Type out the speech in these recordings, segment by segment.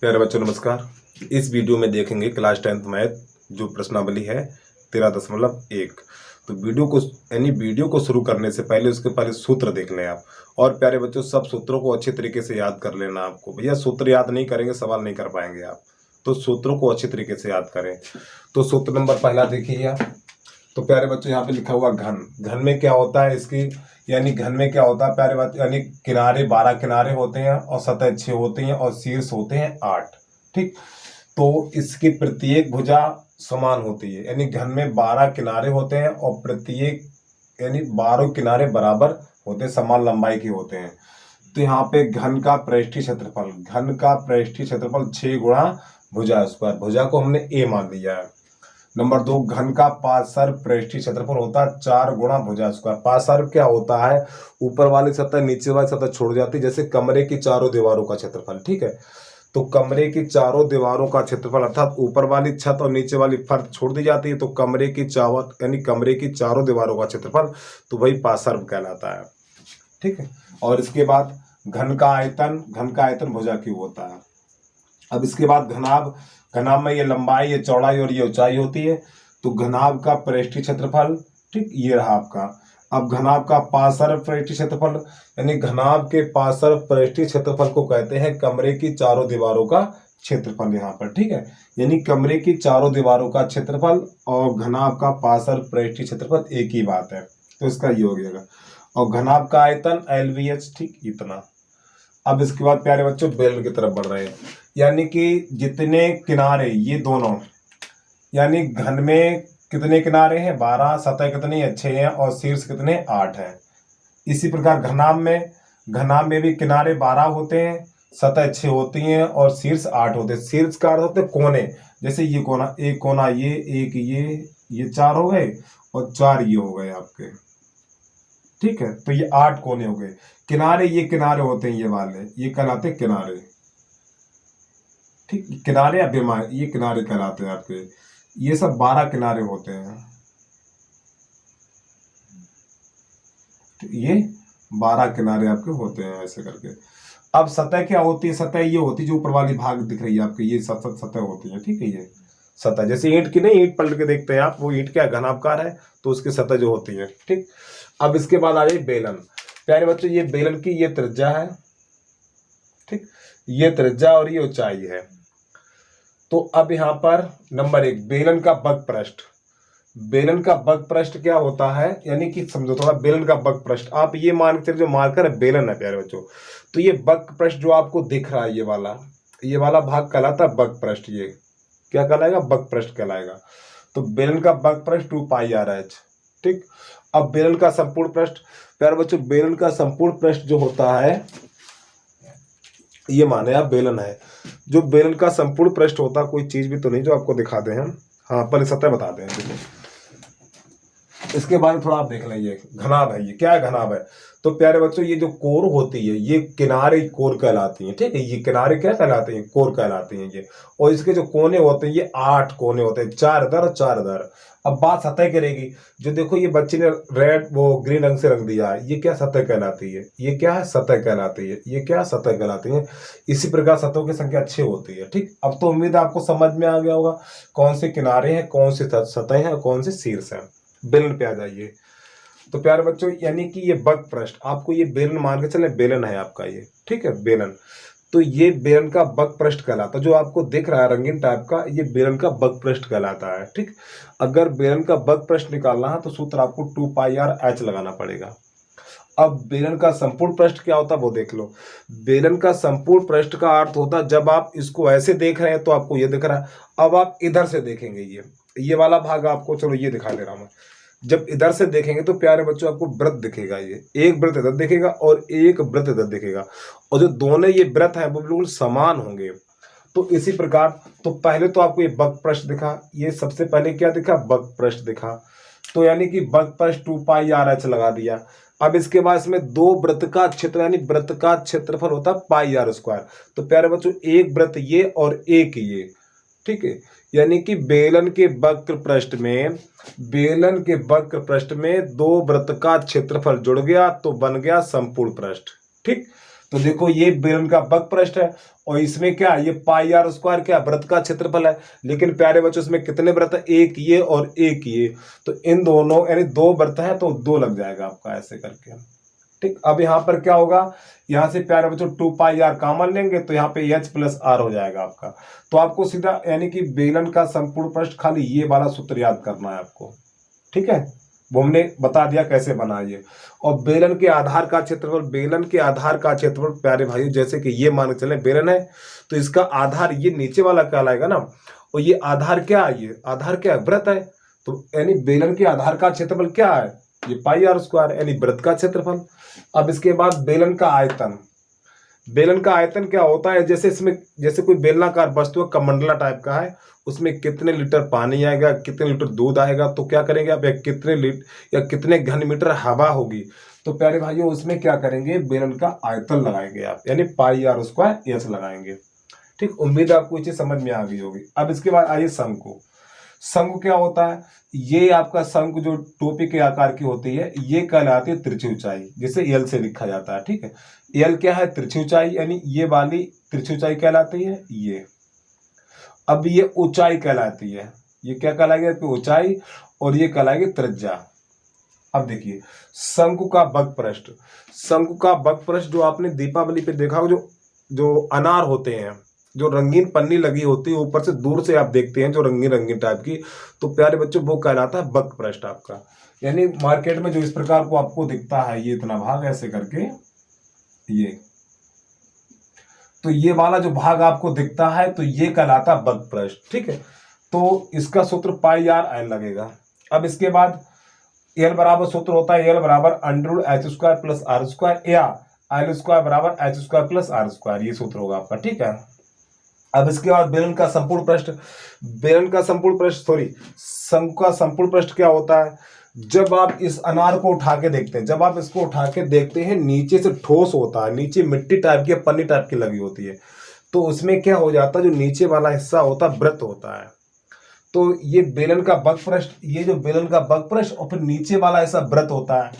प्यारे बच्चों नमस्कार। इस वीडियो में देखेंगे क्लास 10th मैथ जो प्रश्नावली है 13.1। तो वीडियो को शुरू करने से पहले उसके पहले सूत्र देख लें आप। और प्यारे बच्चों सब सूत्रों को अच्छे तरीके से याद कर लेना। आपको भैया सूत्र याद नहीं करेंगे सवाल नहीं कर पाएंगे आप, तो सूत्रों को अच्छे तरीके से याद करें। तो सूत्र नंबर पहला देखिए आप। तो प्यारे बच्चों यहाँ पे लिखा हुआ घन। घन में क्या होता है इसकी, यानी घन में क्या होता है प्यारे बच्चों, यानी किनारे 12 किनारे होते हैं और सतह 6 होती हैं और शीर्ष होते हैं 8। ठीक, तो इसकी प्रत्येक भुजा समान होती है, यानी घन में 12 किनारे होते हैं और प्रत्येक यानी 12 किनारे बराबर होते हैं, समान लंबाई के होते हैं। तो यहाँ पे घन का पृष्ठीय क्षेत्रफल, घन का पृष्ठीय क्षेत्रफल 6 गुणा भुजा स्क्वायर, भुजा को हमने ए मान लिया है। नंबर 2, घन का पार्श्व पृष्ठीय क्षेत्रफल होता है 4 गुणा भुजा स्क्वायर। पार्श्व क्या होता है, ऊपर वाली सतह नीचे वाली सतह छोड़ जाती है, जैसे कमरे की चारों दीवारों का क्षेत्रफल। ठीक है, तो कमरे की चारों दीवारों का क्षेत्रफल अर्थात ऊपर वाली छत और नीचे वाली फर्श छोड़ दी जाती है, तो कमरे की चावत यानी कमरे की चारों दीवारों का क्षेत्रफल तो वही पार्श्व कहलाता है। ठीक है, और इसके बाद घन का आयतन भुजा क्यूब होता है। अब इसके बाद घनाभ, घनाभ में ये लंबाई, ये चौड़ाई और ये ऊंचाई होती है। तो घनाभ का पृष्ठीय क्षेत्रफल, ठीक, ये रहा आपका। अब घनाभ का पार्श्व पृष्ठीय क्षेत्रफल, यानी घनाभ के पार्श्व पृष्ठीय क्षेत्रफल को कहते हैं कमरे की चारों दीवारों का क्षेत्रफल यहाँ पर। ठीक है, यानी कमरे की चारों दीवारों का क्षेत्रफल और घनाभ का पार्श्व पृष्ठीय क्षेत्रफल एक ही बात है, तो इसका ये हो गया। और घनाभ का आयतन LVH, ठीक, इतना। अब इसके बाद प्यारे बच्चों बेलन की तरफ बढ़ रहे हैं, यानी कि जितने किनारे ये दोनों, यानी घन में कितने किनारे हैं 12, सतह कितनी है 6 है और शीर्ष कितने 8 है। इसी प्रकार घनाभ में भी किनारे 12 होते हैं, सतह 6 होती हैं और शीर्ष 8 होते हैं। शीर्ष का अर्थ होते हैं कोने, जैसे ये कोना, एक कोना ये, एक ये 4 हो गए और 4 ये हो गए आपके। ठीक है, तो ये 8 कोने हो गए। किनारे, ये किनारे होते हैं, ये वाले ये कहलाते हैं किनारे। ठीक, किनारे या बेमार ये किनारे कहलाते हैं आपके। ये सब 12 किनारे होते हैं, ये 12 किनारे आपके होते हैं ऐसे करके। अब सतह क्या होती है, सतह ये होती है जो ऊपर वाली भाग दिख रही है आपकी, ये सतह होती है। ठीक है, ये सतह जैसे ईंट की नहीं, ईंट पलट के देखते हैं आप, वो ईंट क्या घनाभकार है, तो उसकी सतह जो होती है। ठीक, अब इसके बाद आ जाए बेलन। प्यारे बच्चों ये बेलन की ये त्रिज्या है, ठीक, ये त्रिज्या और ये ऊंचाई है। तो अब यहाँ पर नंबर 1 बेलन का बग पृष्ठ। बेलन का बग पृष्ठ क्या होता है, यानी कि समझो थोड़ा, बेलन का बग पृष्ठ आप ये मान के जो मार्कर है बेलन है प्यारे बच्चों, तो ये बग पृष्ठ जो आपको दिख रहा है ये वाला भाग कहलाता है बग पृष्ठ। ये क्या कहलाएगा, बग पृष्ठ कहलाएगा। तो बेलन का बग पृष्ठ 2πRH। ठीक, अब बेलन का संपूर्ण पृष्ठ, प्यारे बच्चों बेलन का संपूर्ण पृष्ठ जो होता है, ये माने आप बेलन है, जो बेलन का संपूर्ण पृष्ठ होता है, कोई चीज भी तो नहीं जो आपको दिखा दें हम, हाँ पहले सतह बता दें। इसके बारे में थोड़ा आप देख लेंगे, घनाभ है, ये क्या है घनाभ है। तो प्यारे बच्चों ये जो कोर होती है ये किनारे कोर कहलाती हैं। ठीक है, ये किनारे क्या कहलाते हैं, कोर कहलाती हैं ये। और इसके जो कोने होते हैं ये 8 कोने होते हैं, 4 इधर और 4 इधर। अब बात सतह करेगी, जो देखो ये बच्चे ने रेड वो ग्रीन रंग से रंग दिया है, ये क्या सतह कहलाती है, ये क्या है सतह कहलाती है, ये क्या सतह कहलाती है। इसी प्रकार सतहों की संख्या 6 होती है। ठीक, अब तो उम्मीद है आपको समझ में आ गया होगा कौन से किनारे हैं, कौन से सतह हैं और कौन से शीर्ष हैं। बेलन पे आ जाइए। तो प्यारे बच्चों यानी कि ये बग पृष्ठ, आपको ये बेलन मान के चले, बेलन है आपका ये। ठीक है, बेलन, तो ये बेलन का बग पृष्ठ कहलाता है, जो आपको दिख रहा है रंगीन टाइप का, ये बेलन का बग पृष्ठ कहलाता है। ठीक, अगर बेलन का बग पृष्ठ निकालना है तो सूत्र आपको 2πRH लगाना पड़ेगा। अब बेलन का संपूर्ण पृष्ठ क्या होता है वो देख लो। बेलन का संपूर्ण पृष्ठ का अर्थ होता है जब आप इसको ऐसे देख रहे हैं तो आपको ये दिख रहा है, अब आप इधर से देखेंगे, ये वाला भाग आपको, चलो ये दिखा दे रहा हूं। जब इधर से देखेंगे तो प्यारे बच्चों आपको वृत्त दिखेगा, ये एक वृत्त इधर दिखेगा और एक वृत्त इधर दिखेगा, और जो दोनों ये वृत्त हैं वो बिल्कुल समान होंगे। तो इसी प्रकार, तो पहले तो आपको ये बग पृष्ठ दिखा, ये सबसे पहले क्या दिखा, बग पृष्ठ दिखा, तो यानी कि बग पृष्ठ 2πRH लगा दिया। अब इसके बाद इसमें 2 वृत्त का क्षेत्र, यानी वृत्त का क्षेत्रफल होता है πr²। तो प्यारे बच्चों एक वृत्त ये और एक ये। ठीक है, यानी कि बेलन के वक्र पृष्ठ में 2 वृत्त का क्षेत्रफल जुड़ गया तो बन गया संपूर्ण पृष्ठ। ठीक, तो देखो ये बेलन का बक पृष्ठ है और इसमें क्या ये पाई आर स्क्वायर क्या वृत्त का क्षेत्रफल है। लेकिन प्यारे बच्चों इसमें कितने वृत्त है, एक ये और एक ये, तो इन दोनों यानी दो वृत्त है तो दो लग जाएगा आपका ऐसे करके। ठीक, अब यहाँ पर क्या होगा, यहाँ से प्यारे बच्चों 2 पाई आर कॉमन लेंगे तो यहाँ पे एच प्लस आर हो जाएगा आपका। तो आपको सीधा यानी कि बेलन का संपूर्ण पृष्ठ खाली ये वाला सूत्र याद करना है आपको। ठीक है, वो हमने बता दिया कैसे बनाइए। और बेलन के आधार का क्षेत्रफल, बेलन के आधार का क्षेत्रफल प्यारे भाइयों जैसे कि ये मान के चले बेलन है तो इसका आधार ये नीचे वाला कहलाएगा ना, और ये आधार क्या है, ये आधार क्या है, वृत्त है। तो यानी बेलन के आधार का क्षेत्रफल क्या है, ये पाई आर स्क्वायर यानी वृत्त का क्षेत्रफल। अब इसके बाद बेलन का आयतन, बेलन का आयतन क्या होता है, जैसे इसमें जैसे कोई बेलनाकार वस्तु है, कमंडला टाइप का है, उसमें कितने लीटर पानी आएगा, कितने लीटर दूध आएगा, तो क्या करेंगे आप, कितने लीटर या कितने घन मीटर हवा होगी, तो प्यारे भाइयों उसमें क्या करेंगे, बेलन का आयतन लगाएंगे आप, यानी पाई आर स्क्वायर एच लगाएंगे। ठीक, उम्मीद है आपको ये चीज समझ में आ गई होगी। अब इसके बाद आइए शंकु। शंकु क्या होता है, ये आपका शंकु जो टोपी के आकार की होती है ये कहलाती है तिरछी ऊंचाई, जिसे एल से लिखा जाता है। ठीक है, एल क्या है, तिरछी ऊंचाई, यानी ये वाली तिरछी ऊंचाई कहलाती है ये। अब ये ऊंचाई कहलाती है, ये क्या कहलाएगी, ऊंचाई, और ये कहलाएगी त्रिज्या। अब देखिए शंकु का बक पृष्ठ, शंकु का बक पृष्ठ जो आपने दीपावली पे देखा हो, जो अनार होते हैं, जो रंगीन पन्नी लगी होती है ऊपर से दूर से आप देखते हैं जो रंगीन रंगीन टाइप की, तो प्यारे बच्चों वो कहलाता है बक पृष्ठ आपका। यानी मार्केट में जो इस प्रकार को आपको दिखता है, ये इतना भाग ऐसे करके ये, तो ये वाला जो भाग आपको दिखता है तो ये कहलाता बक पृष्ठ। ठीक है, तो इसका सूत्र पाई आर एल लगेगा। अब इसके बाद एल बराबर सूत्र होता है एल बराबर under H square plus R square, या एल स्क्वायर बराबर H square plus R square, ये सूत्र होगा आपका। ठीक है, अब इसके बाद बेलन का संपूर्ण पृष्ठ, बेलन का संपूर्ण पृष्ठ शंकु का संपूर्ण पृष्ठ क्या होता है, जब आप इस अनार को उठा के देखते हैं, जब आप इसको उठा के देखते हैं नीचे से ठोस होता है, नीचे मिट्टी टाइप की पन्नी टाइप की लगी होती है, तो उसमें क्या हो जाता है, जो नीचे वाला हिस्सा होता है वृत्त होता है। तो ये बेलन का बक पृष्ठ, ये जो बेलन का बक पृष्ठ और फिर नीचे वाला हिस्सा वृत्त होता है,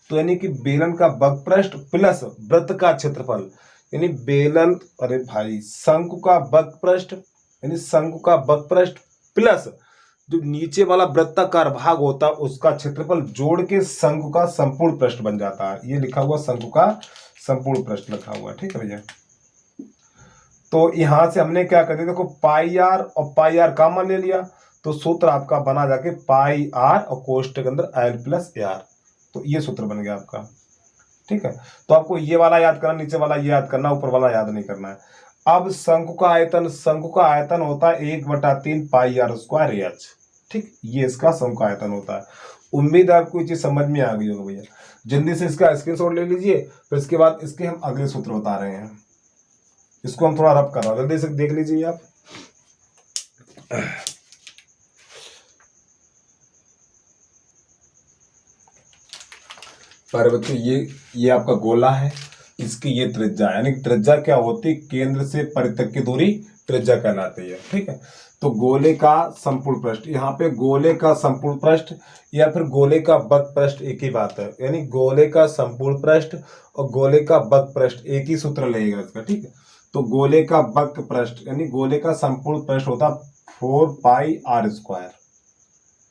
तो यानी कि बेलन का बक पृष्ठ प्लस वृत्त का क्षेत्रफल, यानी बेलन, अरे भाई शंकु का बक पृष्ठ, यानी शंकु का बक पृष्ठ प्लस जो नीचे वाला वृत्ताकार भाग होता है उसका क्षेत्रफल जोड़ के शंकु का संपूर्ण पृष्ठ बन जाता है। ये लिखा हुआ शंकु का संपूर्ण पृष्ठ लिखा हुआ है। ठीक है भैया, तो यहां से हमने क्या कर दिया, देखो पाई आर और पाई आर कॉमन ले लिया, तो सूत्र आपका बना जाके पाई आर और कोष्ठक के अंदर एल प्लस आर, तो ये सूत्र बन गया आपका। ठीक है, तो आपको ये वाला याद करना, नीचे वाला ये याद करना, ऊपर वाला याद नहीं करना है। अब शंकु का आयतन, शंकु का आयतन होता है 1/3 पाई आर स्क्वायर एच। ठीक, ये इसका शंकु का आयतन होता है। उम्मीद है आपको ये चीज समझ में आ गई होगी भैया। जल्दी से इसका स्क्रीनशॉट ले लीजिए, फिर इसके बाद इसके हम अगले सूत्र बता रहे हैं, इसको हम थोड़ा रब कर रहा हूं, जल्दी से देख लीजिए आप। सारे बच्चों ये आपका गोला है, इसकी ये त्रिज्या, यानी त्रिज्या क्या होती है, केंद्र से परिध तक की दूरी त्रिज्या कहलाती है। ठीक है, तो गोले का संपूर्ण पृष्ठ, यहाँ पे गोले का संपूर्ण पृष्ठ या फिर गोले का बक पृष्ठ एक ही बात है, यानी गोले का संपूर्ण पृष्ठ और गोले का बक पृष्ठ एक ही सूत्र लगेगा इसका। ठीक है, तो गोले का बक पृष्ठ यानी गोले का संपूर्ण पृष्ठ होता 4 पाई आर स्क्वायर।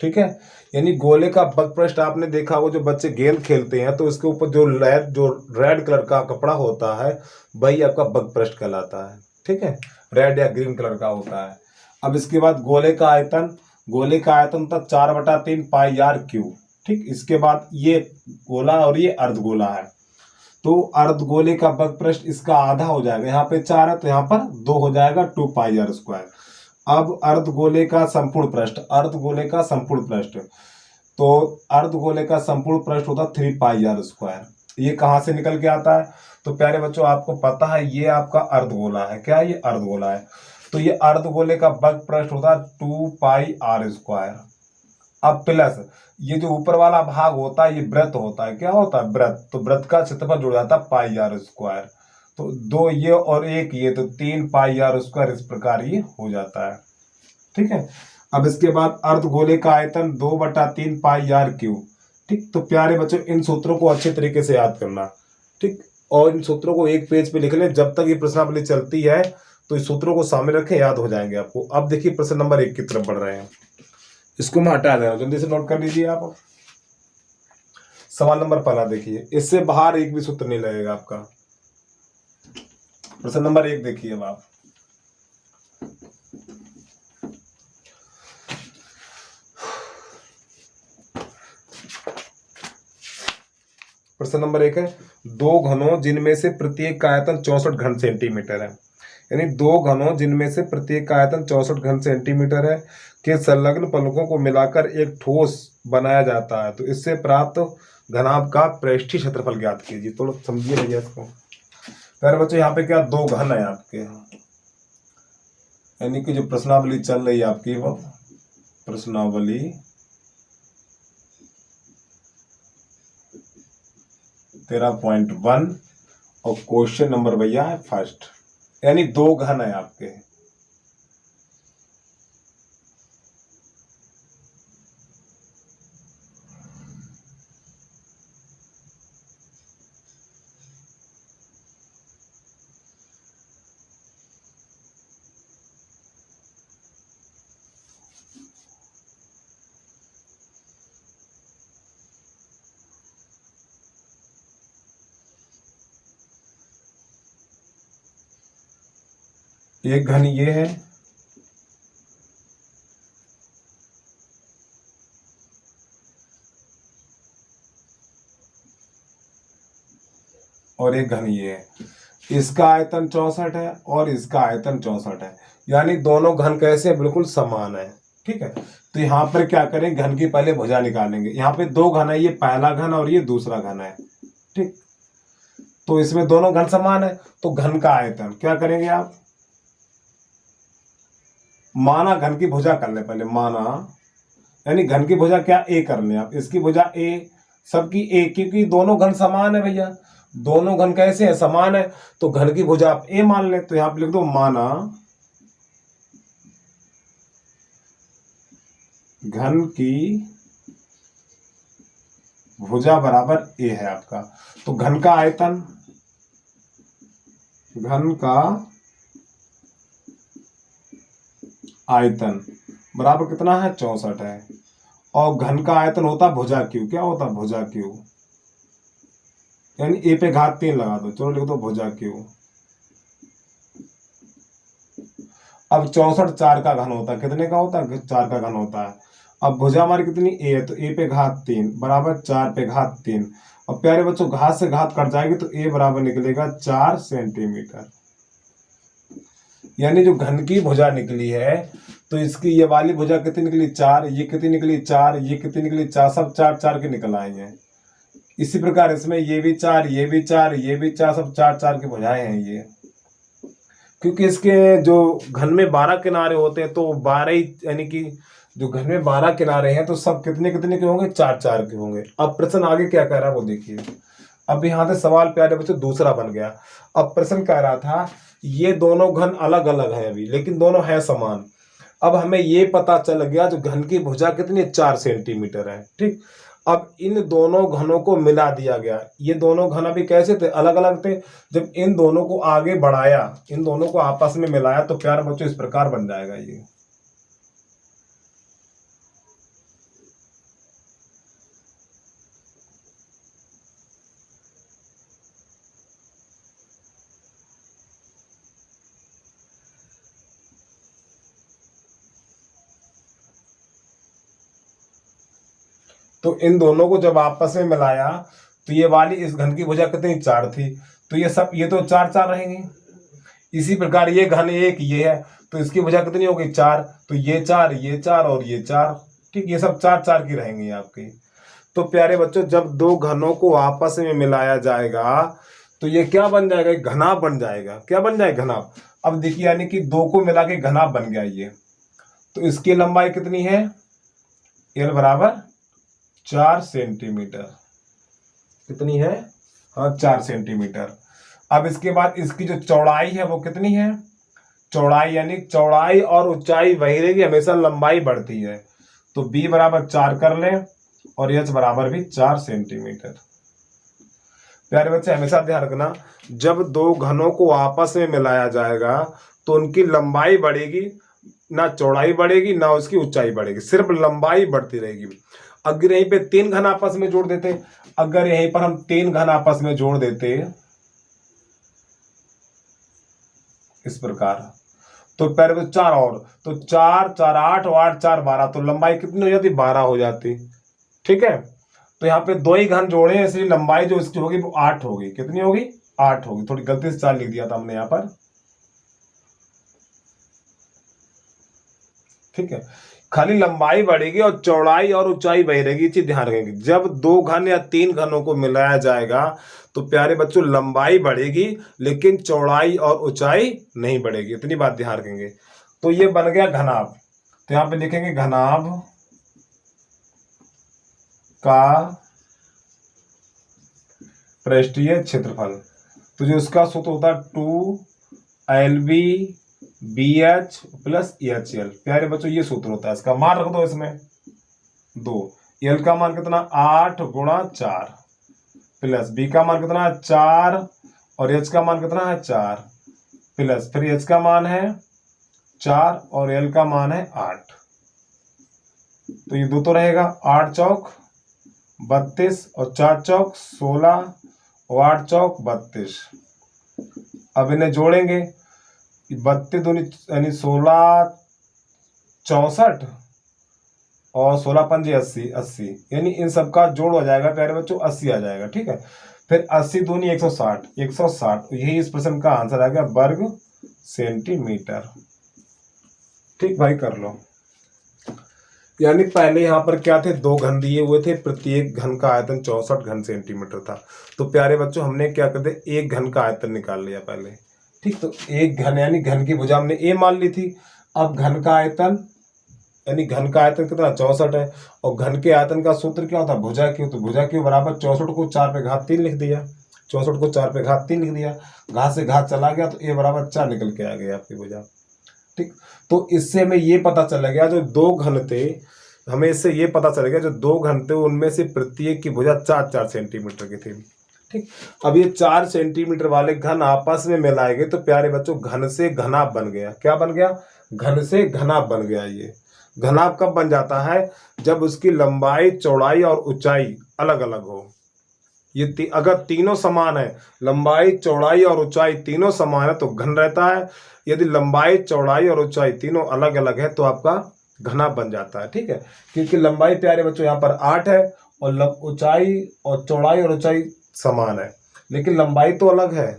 ठीक है, यानी गोले का बक पृष्ठ आपने देखा हो, जो बच्चे गेंद खेलते हैं तो इसके ऊपर जो रेड कलर का कपड़ा होता है वही आपका बक पृष्ठ कहलाता है। ठीक है, रेड या ग्रीन कलर का होता है। अब इसके बाद गोले का आयतन, गोले का आयतन था 4/3 पाई आर क्यूब। ठीक, इसके बाद ये गोला और ये अर्धगोला है, तो अर्धगोले का बक पृष्ठ इसका आधा हो जाएगा, यहाँ पे 4 है तो यहाँ पर 2 हो जाएगा, 2 पाई आर स्क्वायर। अब अर्धगोले का संपूर्ण पृष्ठ, अर्धगोले का संपूर्ण पृष्ठ, तो अर्धगोले का संपूर्ण पृष्ठ होता 3 पाई आर स्क्वायर। ये कहाँ से निकल के आता है, तो प्यारे बच्चों आपको पता है ये आपका अर्धगोला है, क्या ये अर्धगोला है, तो ये अर्धगोले का बक पृष्ठ होता है 2 पाई आर स्क्वायर। अब प्लस ये जो ऊपर वाला भाग होता है ये वृत्त होता है, क्या होता है वृत्त, तो वृत्त का क्षेत्रफल जुड़ जाता है पाई आर स्क्वायर, तो 2 ये और 1 ये, तो 3 पाई आर स्क्वायर, इस प्रकार ये हो जाता है। ठीक है, अब इसके बाद अर्धगोले का आयतन 2/3 पाई आर क्यूब। ठीक, तो प्यारे बच्चों इन सूत्रों को अच्छे तरीके से याद करना। ठीक, और इन सूत्रों को एक पेज पे लिख लें, जब तक ये प्रश्नावली चलती है तो इस सूत्रों को सामने रखें, याद हो जाएंगे आपको। अब देखिए प्रश्न नंबर 1 की तरफ बढ़ रहे हैं, इसको मैं हटा दे रहा हूं, जल्दी से नोट कर लीजिए आप। सवाल नंबर पहला देखिए, इससे बाहर एक भी सूत्र नहीं लगेगा आपका। प्रश्न नंबर 1 देखिए अब आप, प्रश्न नंबर 1 है, दो घनों जिनमें से प्रत्येक का आयतन 64 घन सेंटीमीटर है, यानी दो घनों जिनमें से प्रत्येक का आयतन 64 घन सेंटीमीटर है के संलग्न पलकों को मिलाकर एक ठोस बनाया जाता है, तो इससे प्राप्त घनाभ का पृष्ठीय क्षेत्रफल ज्ञात कीजिए। तो समझिए भैया इसको। पहले बच्चों यहाँ पे क्या दो घन है आपके, यानी कि जो प्रश्नावली चल रही है आपकी वो प्रश्नावली 13.1 और क्वेश्चन नंबर भैया है फर्स्ट, यानी दो घन है आपके। एक घन ये है और एक घन ये है, इसका आयतन 64 है और इसका आयतन 64 है, यानी दोनों घन कैसे हैं, बिल्कुल समान है। ठीक है, तो यहाँ पर क्या करें, घन की पहले भुजा निकालेंगे। यहाँ पे दो घन है, ये पहला घन और ये दूसरा घन है। ठीक, तो इसमें दोनों घन समान है, तो घन का आयतन क्या करेंगे आप, माना घन की भुजा कर ले पहले, माना यानी घन की भुजा क्या ए कर ले आप, इसकी भुजा ए, सबकी ए, क्योंकि दोनों घन समान है भैया, दोनों घन कैसे हैं, समान है, तो घन की भुजा आप ए मान ले। तो यहां पर लिख दो माना घन की भुजा बराबर ए है आपका। तो घन का आयतन, घन का आयतन बराबर कितना है, 64 है, और घन का आयतन होता भुजा क्यू, क्या होता भुजा क्यू, यानी ए पे घात 3 लगा दो, चलो लिख दो भुजा क्यू। अब 64 4 का घन होता है, कितने का होता है, 4 का घन होता है। अब भुजा हमारी कितनी ए है, तो ए पे घात 3 बराबर 4 पे घात 3। अब प्यारे बच्चों घात से घात कट जाएगी तो ए बराबर निकलेगा 4 सेंटीमीटर, यानी जो घन की भुजा निकली है तो इसकी ये वाली भुजा कितनी निकली 4, ये कितनी निकली 4, ये कितनी निकली 4, सब 4 4 के निकल आएंगे। इसी प्रकार इसमें ये भी 4, ये भी 4, ये भी 4, सब 4 4 की भुजाएं हैं ये, क्योंकि इसके जो घन में 12 किनारे होते हैं तो 12 ही, यानी कि जो घन में 12 किनारे हैं तो सब कितने कितने के होंगे, 4 4 के होंगे। अब प्रश्न आगे क्या कह रहा है वो देखिए। अब यहाँ से सवाल प्यारे बच्चों दूसरा बन गया। अब प्रश्न कह रहा था ये दोनों घन अलग अलग है अभी, लेकिन दोनों है समान। अब हमें ये पता चल गया जो घन की भुजा कितनी 4 सेंटीमीटर है। ठीक, अब इन दोनों घनों को मिला दिया गया। ये दोनों घन अभी कैसे थे, अलग अलग थे। जब इन दोनों को आगे बढ़ाया, इन दोनों को आपस में मिलाया तो प्यारे बच्चों इस प्रकार बन जाएगा ये। तो इन दोनों को जब आपस में मिलाया तो ये वाली इस घन की भुजा कितनी 4 थी, तो ये सब ये तो 4 4 रहेंगे। इसी प्रकार ये घन एक ये है तो इसकी भुजा कितनी होगी 4, तो ये 4, ये 4 और ये 4। ठीक, ये सब 4 4 की रहेंगी आपकी। तो प्यारे बच्चों जब दो घनों को आपस में मिलाया जाएगा तो ये क्या बन जाएगा, एक घनाभ बन जाएगा। क्या बन जाएगा, घनाभ। अब देखिए यानी कि दो को मिला के घनाभ बन गया ये। तो इसकी लंबाई कितनी है, एल बराबर 4 सेंटीमीटर। कितनी है, हाँ 4 सेंटीमीटर। अब इसके बाद इसकी जो चौड़ाई है वो कितनी है, चौड़ाई यानी चौड़ाई और ऊंचाई वही रहेगी, हमेशा लंबाई बढ़ती है। तो b बराबर 4 कर लें और h बराबर भी 4 सेंटीमीटर। प्यारे बच्चे हमेशा ध्यान रखना, जब दो घनों को आपस में मिलाया जाएगा तो उनकी लंबाई बढ़ेगी, ना चौड़ाई बढ़ेगी ना उसकी ऊंचाई बढ़ेगी, सिर्फ लंबाई बढ़ती रहेगी। अगर यहीं पे 3 घन आपस में जोड़ देते, अगर यहीं पर हम 3 घन आपस में जोड़ देते इस प्रकार, तो प्यारे बच्चे 4 और, तो 4 4 8 और 8 4 12, तो लंबाई कितनी हो जाती? 12 हो जाती। ठीक है, तो यहाँ पे 2 ही घन जोड़े हैं, इसलिए लंबाई जो इसकी होगी वो 8 होगी। कितनी होगी? 8 होगी। थोड़ी गलती से 4 लिख दिया था हमने यहाँ पर। ठीक है, खाली लंबाई बढ़ेगी और चौड़ाई और ऊंचाई वही रहेगी, चीज ध्यान रखेंगे। जब 2 घन या 3 घनों को मिलाया जाएगा तो प्यारे बच्चों लंबाई बढ़ेगी लेकिन चौड़ाई और ऊंचाई नहीं बढ़ेगी, इतनी बात ध्यान रखेंगे। तो ये बन गया घनाभ। तो यहां पे लिखेंगे घनाभ का पृष्ठीय क्षेत्रफल। तो जो इसका सूत्र होता है 2LB BH प्लस EHL। प्यारे बच्चों ये सूत्र होता है, इसका मान रख दो इसमें 2। L का मान कितना? 8 गुणा 4 प्लस B का मान कितना है? 4 और H का मान कितना है? 4 प्लस फिर H का मान है 4 और L का मान है 8। तो ये 2 तो रहेगा, 8 चौक 32 और 4 चौक 16 और 8 चौक 32। अब इन्हें जोड़ेंगे, 32 दूनी यानी 16 64 और 16 पंजे 80 यानी इन सबका जोड़ हो जाएगा प्यारे बच्चों 80 आ जाएगा। ठीक है, फिर 80 दूनी 160 यही इस प्रश्न का आंसर आ गया, वर्ग सेंटीमीटर। ठीक भाई, कर लो। यानी पहले यहाँ पर क्या थे? 2 घन दिए हुए थे, प्रत्येक घन का आयतन 64 घन सेंटीमीटर था। तो प्यारे बच्चों हमने क्या कर दिया? एक घन का आयतन निकाल लिया पहले। ठीक, तो एक घन यानी घन की भुजा हमने A मान ली थी। अब घन का आयतन यानी घन का आयतन कितना? 64 है। और घन के आयतन का सूत्र क्या होता है? भुजा क्यू। तो भुजा क्यू बराबर 64 को 4 पे घात 3 लिख दिया, 64 को 4 पे घात 3 लिख दिया, घात से घात चला गया तो A बराबर 4 निकल के आ गया आपकी भुजा। ठीक, तो इससे हमें ये पता चल गया जो 2 घन थे, हमें इससे ये पता चल गया जो 2 घन थे उनमें से प्रत्येक की भुजा 4-4 सेंटीमीटर की थी। ठीक, अब ये 4 सेंटीमीटर वाले घन आपस में मिलाए गए तो प्यारे बच्चों घन से घनाभ बन गया। क्या बन गया? घन से घनाभ बन गया। ये घनाभ कब बन जाता है? जब उसकी लंबाई चौड़ाई और ऊंचाई अलग अलग हो। ये अगर तीनों समान है, लंबाई चौड़ाई और ऊंचाई तीनों समान है तो घन रहता है। यदि लंबाई चौड़ाई और ऊंचाई तीनों अलग अलग है तो आपका घनाभ बन जाता है। ठीक है, क्योंकि लंबाई प्यारे बच्चों यहाँ पर 8 है और ऊंचाई और चौड़ाई और ऊंचाई समान है लेकिन लंबाई तो अलग है।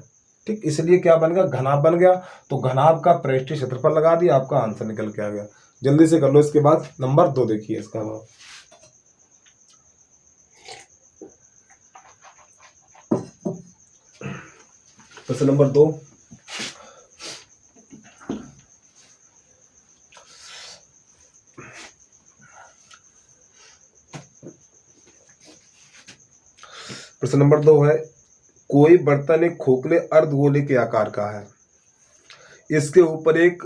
ठीक, इसलिए क्या बन गया? घनाभ बन गया। तो घनाभ का पृष्ठीय क्षेत्रफल लगा दिया, आपका आंसर निकल के आ गया। जल्दी से कर लो। इसके बाद नंबर 2 देखिए इसका। प्रश्न नंबर 2, प्रश्न नंबर 2 है, कोई बर्तन एक खोखले अर्धगोले के आकार का है, इसके ऊपर एक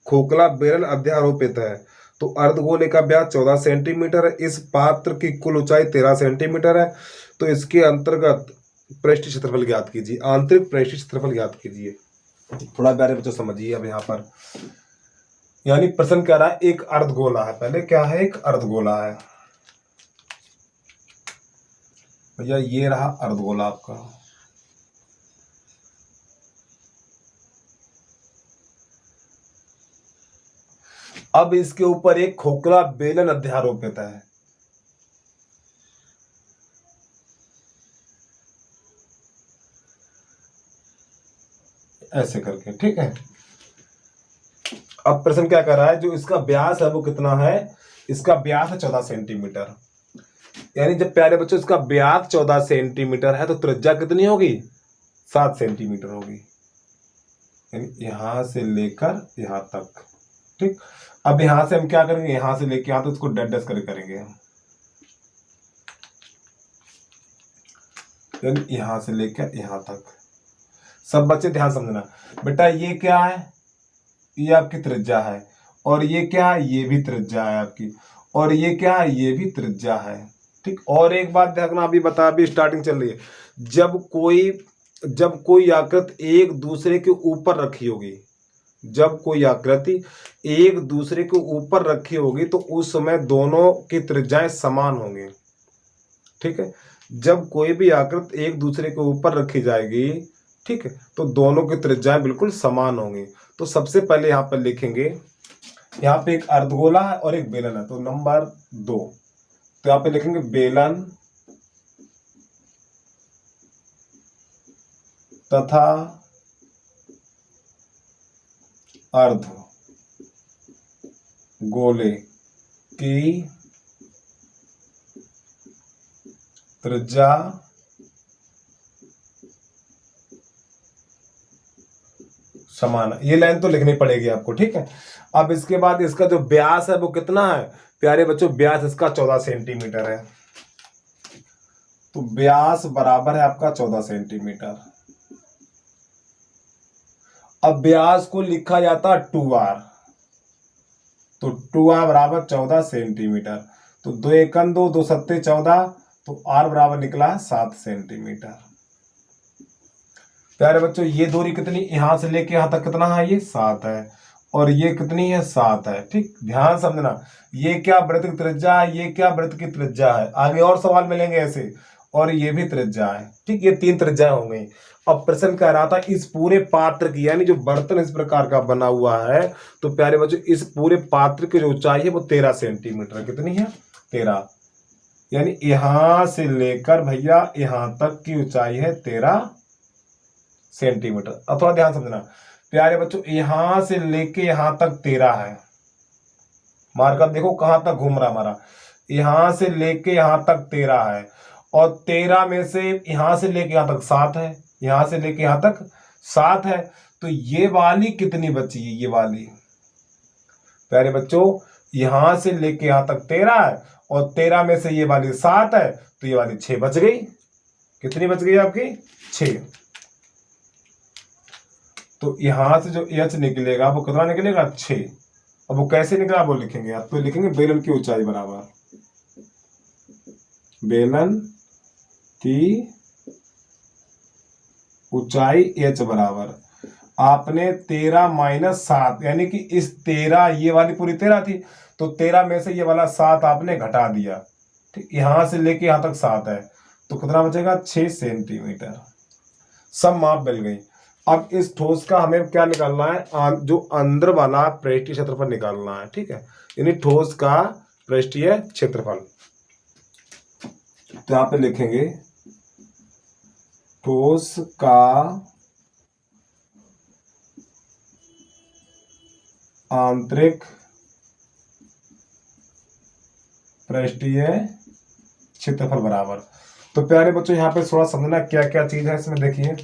खोखला बेलन अध्यारोपित है। तो अर्धगोले का व्यास 14 सेंटीमीटर है, इस पात्र की कुल ऊंचाई 13 सेंटीमीटर है। तो इसके अंतर्गत पृष्ठीय क्षेत्रफल ज्ञात कीजिए, आंतरिक पृष्ठीय क्षेत्रफल ज्ञात कीजिए। थोड़ा प्यारे बच्चों समझिए। अब यहाँ पर यानी प्रश्न कह रहा है एक अर्धगोला है। पहले क्या है? एक अर्धगोला है भैया, ये रहा अर्धगोला आपका। अब इसके ऊपर एक खोखला बेलन अध्यारोपित है। ऐसे करके। ठीक है, अब प्रश्न क्या कर रहा है? जो इसका व्यास है वो कितना है? इसका व्यास है 14 सेंटीमीटर। यानी जब प्यारे बच्चों इसका व्यास 14 सेंटीमीटर है तो त्रिज्या कितनी होगी? 7 सेंटीमीटर होगी, यानी यहां से लेकर यहां तक। ठीक, अब यहां से हम क्या करेंगे? यहां से लेकर यहां तक उसको डैश कर करेंगे हम, यानी यहां से लेकर यहां तक। सब बच्चे ध्यान समझना बेटा, ये क्या है? ये आपकी त्रिज्या है। और ये क्या है? ये भी त्रिज्या है आपकी। और ये क्या है? ये भी त्रिज्या है। ठीक। और एक बात देखना, अभी बता, अभी स्टार्टिंग चल रही है। जब कोई आकृति एक दूसरे के ऊपर रखी होगी, जब कोई आकृति एक दूसरे के ऊपर रखी होगी तो उस समय दोनों की त्रिज्याएं समान होंगी। ठीक है, जब कोई भी आकृति एक दूसरे के ऊपर रखी जाएगी, ठीक है, तो दोनों की त्रिज्याएं बिल्कुल समान होंगी। तो सबसे पहले यहाँ पर लिखेंगे, यहाँ पे एक अर्धगोला है और एक बेलन है, तो नंबर 2, तो यहाँ पे लिखेंगे बेलन तथा अर्ध गोले की त्रिज्या समान है। ये लाइन तो लिखनी पड़ेगी आपको, ठीक है। अब इसके बाद इसका जो व्यास है वो कितना है प्यारे बच्चों, व्यास इसका 14 सेंटीमीटर है। तो व्यास बराबर है आपका 14 सेंटीमीटर। अब व्यास को लिखा जाता है 2r, तो 2r बराबर 14 सेंटीमीटर। तो 2 एकम 2, 2 सत्ते 14, तो r बराबर निकला 7 सेंटीमीटर। प्यारे बच्चों ये दूरी कितनी, यहां से लेके यहां तक कितना है, ये 7 है, और ये कितनी है, 7 है। ठीक, ध्यान समझना, ये क्या वृत्त की त्रिज्या है, ये क्या वृत्त की त्रिज्या है। आगे और सवाल मिलेंगे ऐसे, और ये भी त्रिज्या है। ठीक, ये 3 त्रिज्या हो गई। अब प्रश्न कह रहा था इस पूरे पात्र की, यानी जो बर्तन इस प्रकार का बना हुआ है, तो प्यारे बच्चों इस पूरे पात्र की जो ऊंचाई है वो 13 सेंटीमीटर। कितनी है, 13, यानी यहां से लेकर भैया यहां तक की ऊंचाई है 13 सेंटीमीटर। अब थोड़ा ध्यान समझना प्यारे बच्चों, यहां से लेके यहां तक 13 है। मार्कर देखो कहां तक घूम रहा हमारा, यहां से लेके यहां तक 13 है, और 13 में से यहां से लेके यहां तक 7 है, यहां से लेके यहां तक 7 है। तो ये वाली कितनी बची है, ये वाली प्यारे बच्चों यहां से लेके यहां तक 13 है, और 13 में से ये वाली 7 है, तो ये वाली 6 बच गई। कितनी बच गई आपकी, 6। तो यहां से जो h निकलेगा वो कितना निकलेगा, 6। अब वो कैसे निकला वो लिखेंगे आप, तो लिखेंगे बेलन की ऊंचाई बराबर, बेलन की ऊंचाई h बराबर, आपने 13 माइनस 7, यानी कि इस 13, ये वाली पूरी 13 थी, तो 13 में से ये वाला 7 आपने घटा दिया। ठीक, यहां से लेके यहां तक 7 है, तो कितना बचेगा, 6 सेंटीमीटर। सब माप मिल गई। अब इस ठोस का हमें क्या निकालना है, जो अंदर वाला पृष्ठीय क्षेत्रफल निकालना है। ठीक है, यानी ठोस का पृष्ठीय क्षेत्रफल। तो यहां पे लिखेंगे ठोस का आंतरिक पृष्ठीय क्षेत्रफल बराबर। तो प्यारे बच्चों यहाँ पे थोड़ा समझना क्या क्या चीज है इसमें। देखिए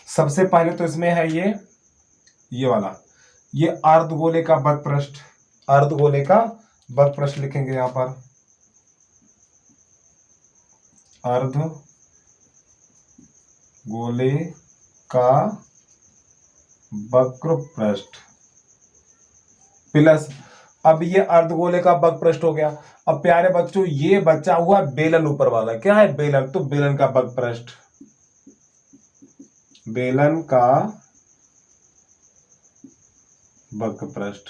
सबसे पहले तो इसमें है ये वाला, ये अर्धगोले का बकपृष्ठ, अर्धगोले का बकपृष्ठ लिखेंगे यहां पर, अर्धगोले का बक्रपृष्ठ प्लस, अब ये अर्धगोले का बकपृष्ठ हो गया। अब प्यारे बच्चों ये बचा हुआ बेलन ऊपर वाला, क्या है, बेलन, तो बेलन का बकपृष्ठ, बेलन का बकपृष्ठ।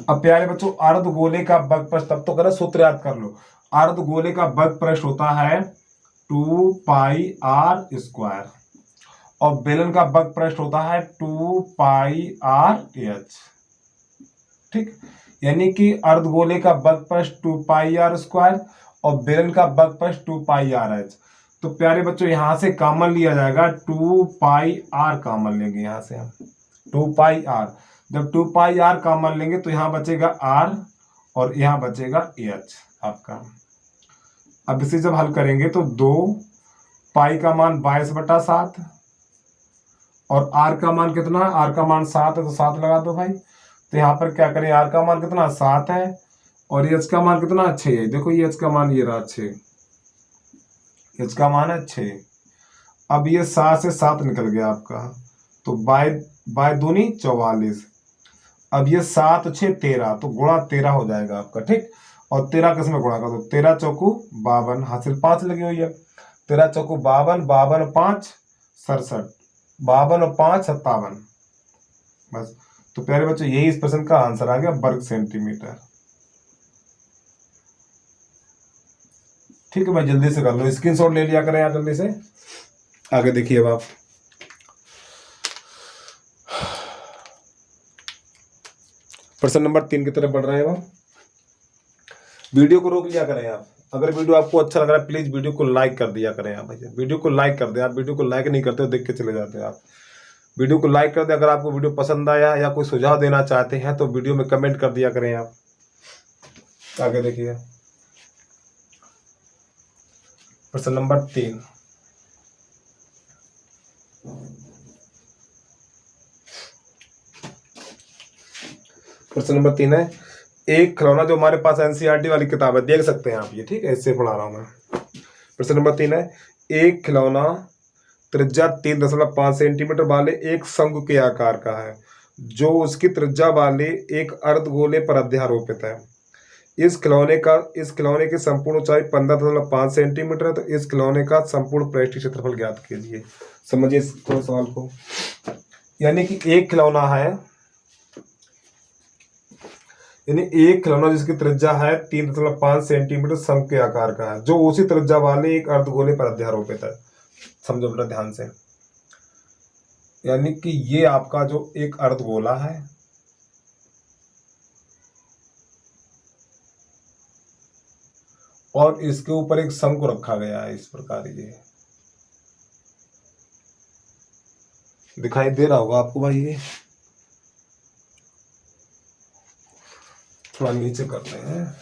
अब प्यारे बच्चों अर्धगोले का बकपृष्ठ, तब तो करें सूत्र याद कर लो, अर्धगोले का बकपृष्ठ होता है 2 पाई आर स्क्वायर, और बेलन का बकपृष्ठ होता है 2 पाई आर एच। ठीक, यानी कि अर्धगोले का बकपृष्ठ 2 पाई आर स्क्वायर और बेलन का बकपृष्ठ 2 पाई आर एच। तो प्यारे बच्चों यहां से कॉमन लिया जाएगा, 2 पाई आर कॉमन लेंगे यहां से हम, 2 पाई आर। जब 2 पाई आर कॉमन लेंगे तो यहां बचेगा आर और यहां बचेगा एच आपका। अब इसे जब हल करेंगे तो 2 पाई का मान 22/7 और आर का मान कितना, आर का मान 7 है, तो 7 लगा दो भाई। तो यहाँ पर क्या करें, आर का मान कितना 7 है और एच का मान कितना 6 है। देखो ये एच का मान ये रहा 6, एच का मान है 6। अब ये 7 से 7 निकल गया आपका, तो बाय दूनी 44। अब ये 7 6 13, तो गुणा 13 हो जाएगा आपका। ठीक, और 13 किस में गुणा कर दो, 13 चौकू 52, हासिल 5 लगी हुई है, 13 चौकू 52, 52 5 67, 52 और 5 57, बस। तो प्यारे बच्चों यही इस प्रश्न का आंसर आ गया, वर्ग सेंटीमीटर। ठीक है भाई, जल्दी से कर लो, स्क्रीनशॉट ले लिया करें यार जल्दी से। आगे देखिए अब आप, प्रश्न नंबर 3 की तरफ बढ़ रहे हैं हम। वीडियो को रोक लिया करें आप, अगर वीडियो आपको अच्छा लग रहा है प्लीज वीडियो को लाइक कर दिया करें आप भैया, वीडियो को लाइक कर दे। आप वीडियो को लाइक नहीं करते हो, देख के चले जाते हैं आप। वीडियो को लाइक कर दे। अगर आपको वीडियो पसंद आया या कोई सुझाव देना चाहते हैं तो वीडियो में कमेंट कर दिया करें आप। आगे देखिए प्रश्न नंबर 3। प्रश्न नंबर 3 है, एक खिलौना, जो हमारे पास एनसीईआरटी वाली किताब है, देख सकते हैं आप ये, ठीक है, इससे पढ़ा रहा हूं मैं। प्रश्न नंबर 3 है, एक खिलौना त्रिज्या 3.5 सेंटीमीटर वाले एक शंकु के आकार का है, जो उसकी त्रिज्या वाले एक अर्धगोले पर अध्यारोपित है। इस खिलौने की संपूर्ण ऊंचाई 15.5 सेंटीमीटर है। तो इस खिलौने का संपूर्ण पृष्ठीय क्षेत्रफल ज्ञात कीजिए। समझिए इस थोड़े सवाल को। यानी कि एक खिलौना है, यानी एक खिलौना जिसकी त्रिज्या है 3.5 सेंटीमीटर शंकु के आकार का है, जो उसी त्रिज्या वाले एक अर्धगोले पर अध्यारोपित है। समझो बेटा ध्यान से, यानी कि ये आपका जो एक अर्धगोला है, और इसके ऊपर एक शंकु रखा गया है इस प्रकार। ये दिखाई दे रहा होगा आपको भाई, ये थोड़ा नीचे करते हैं।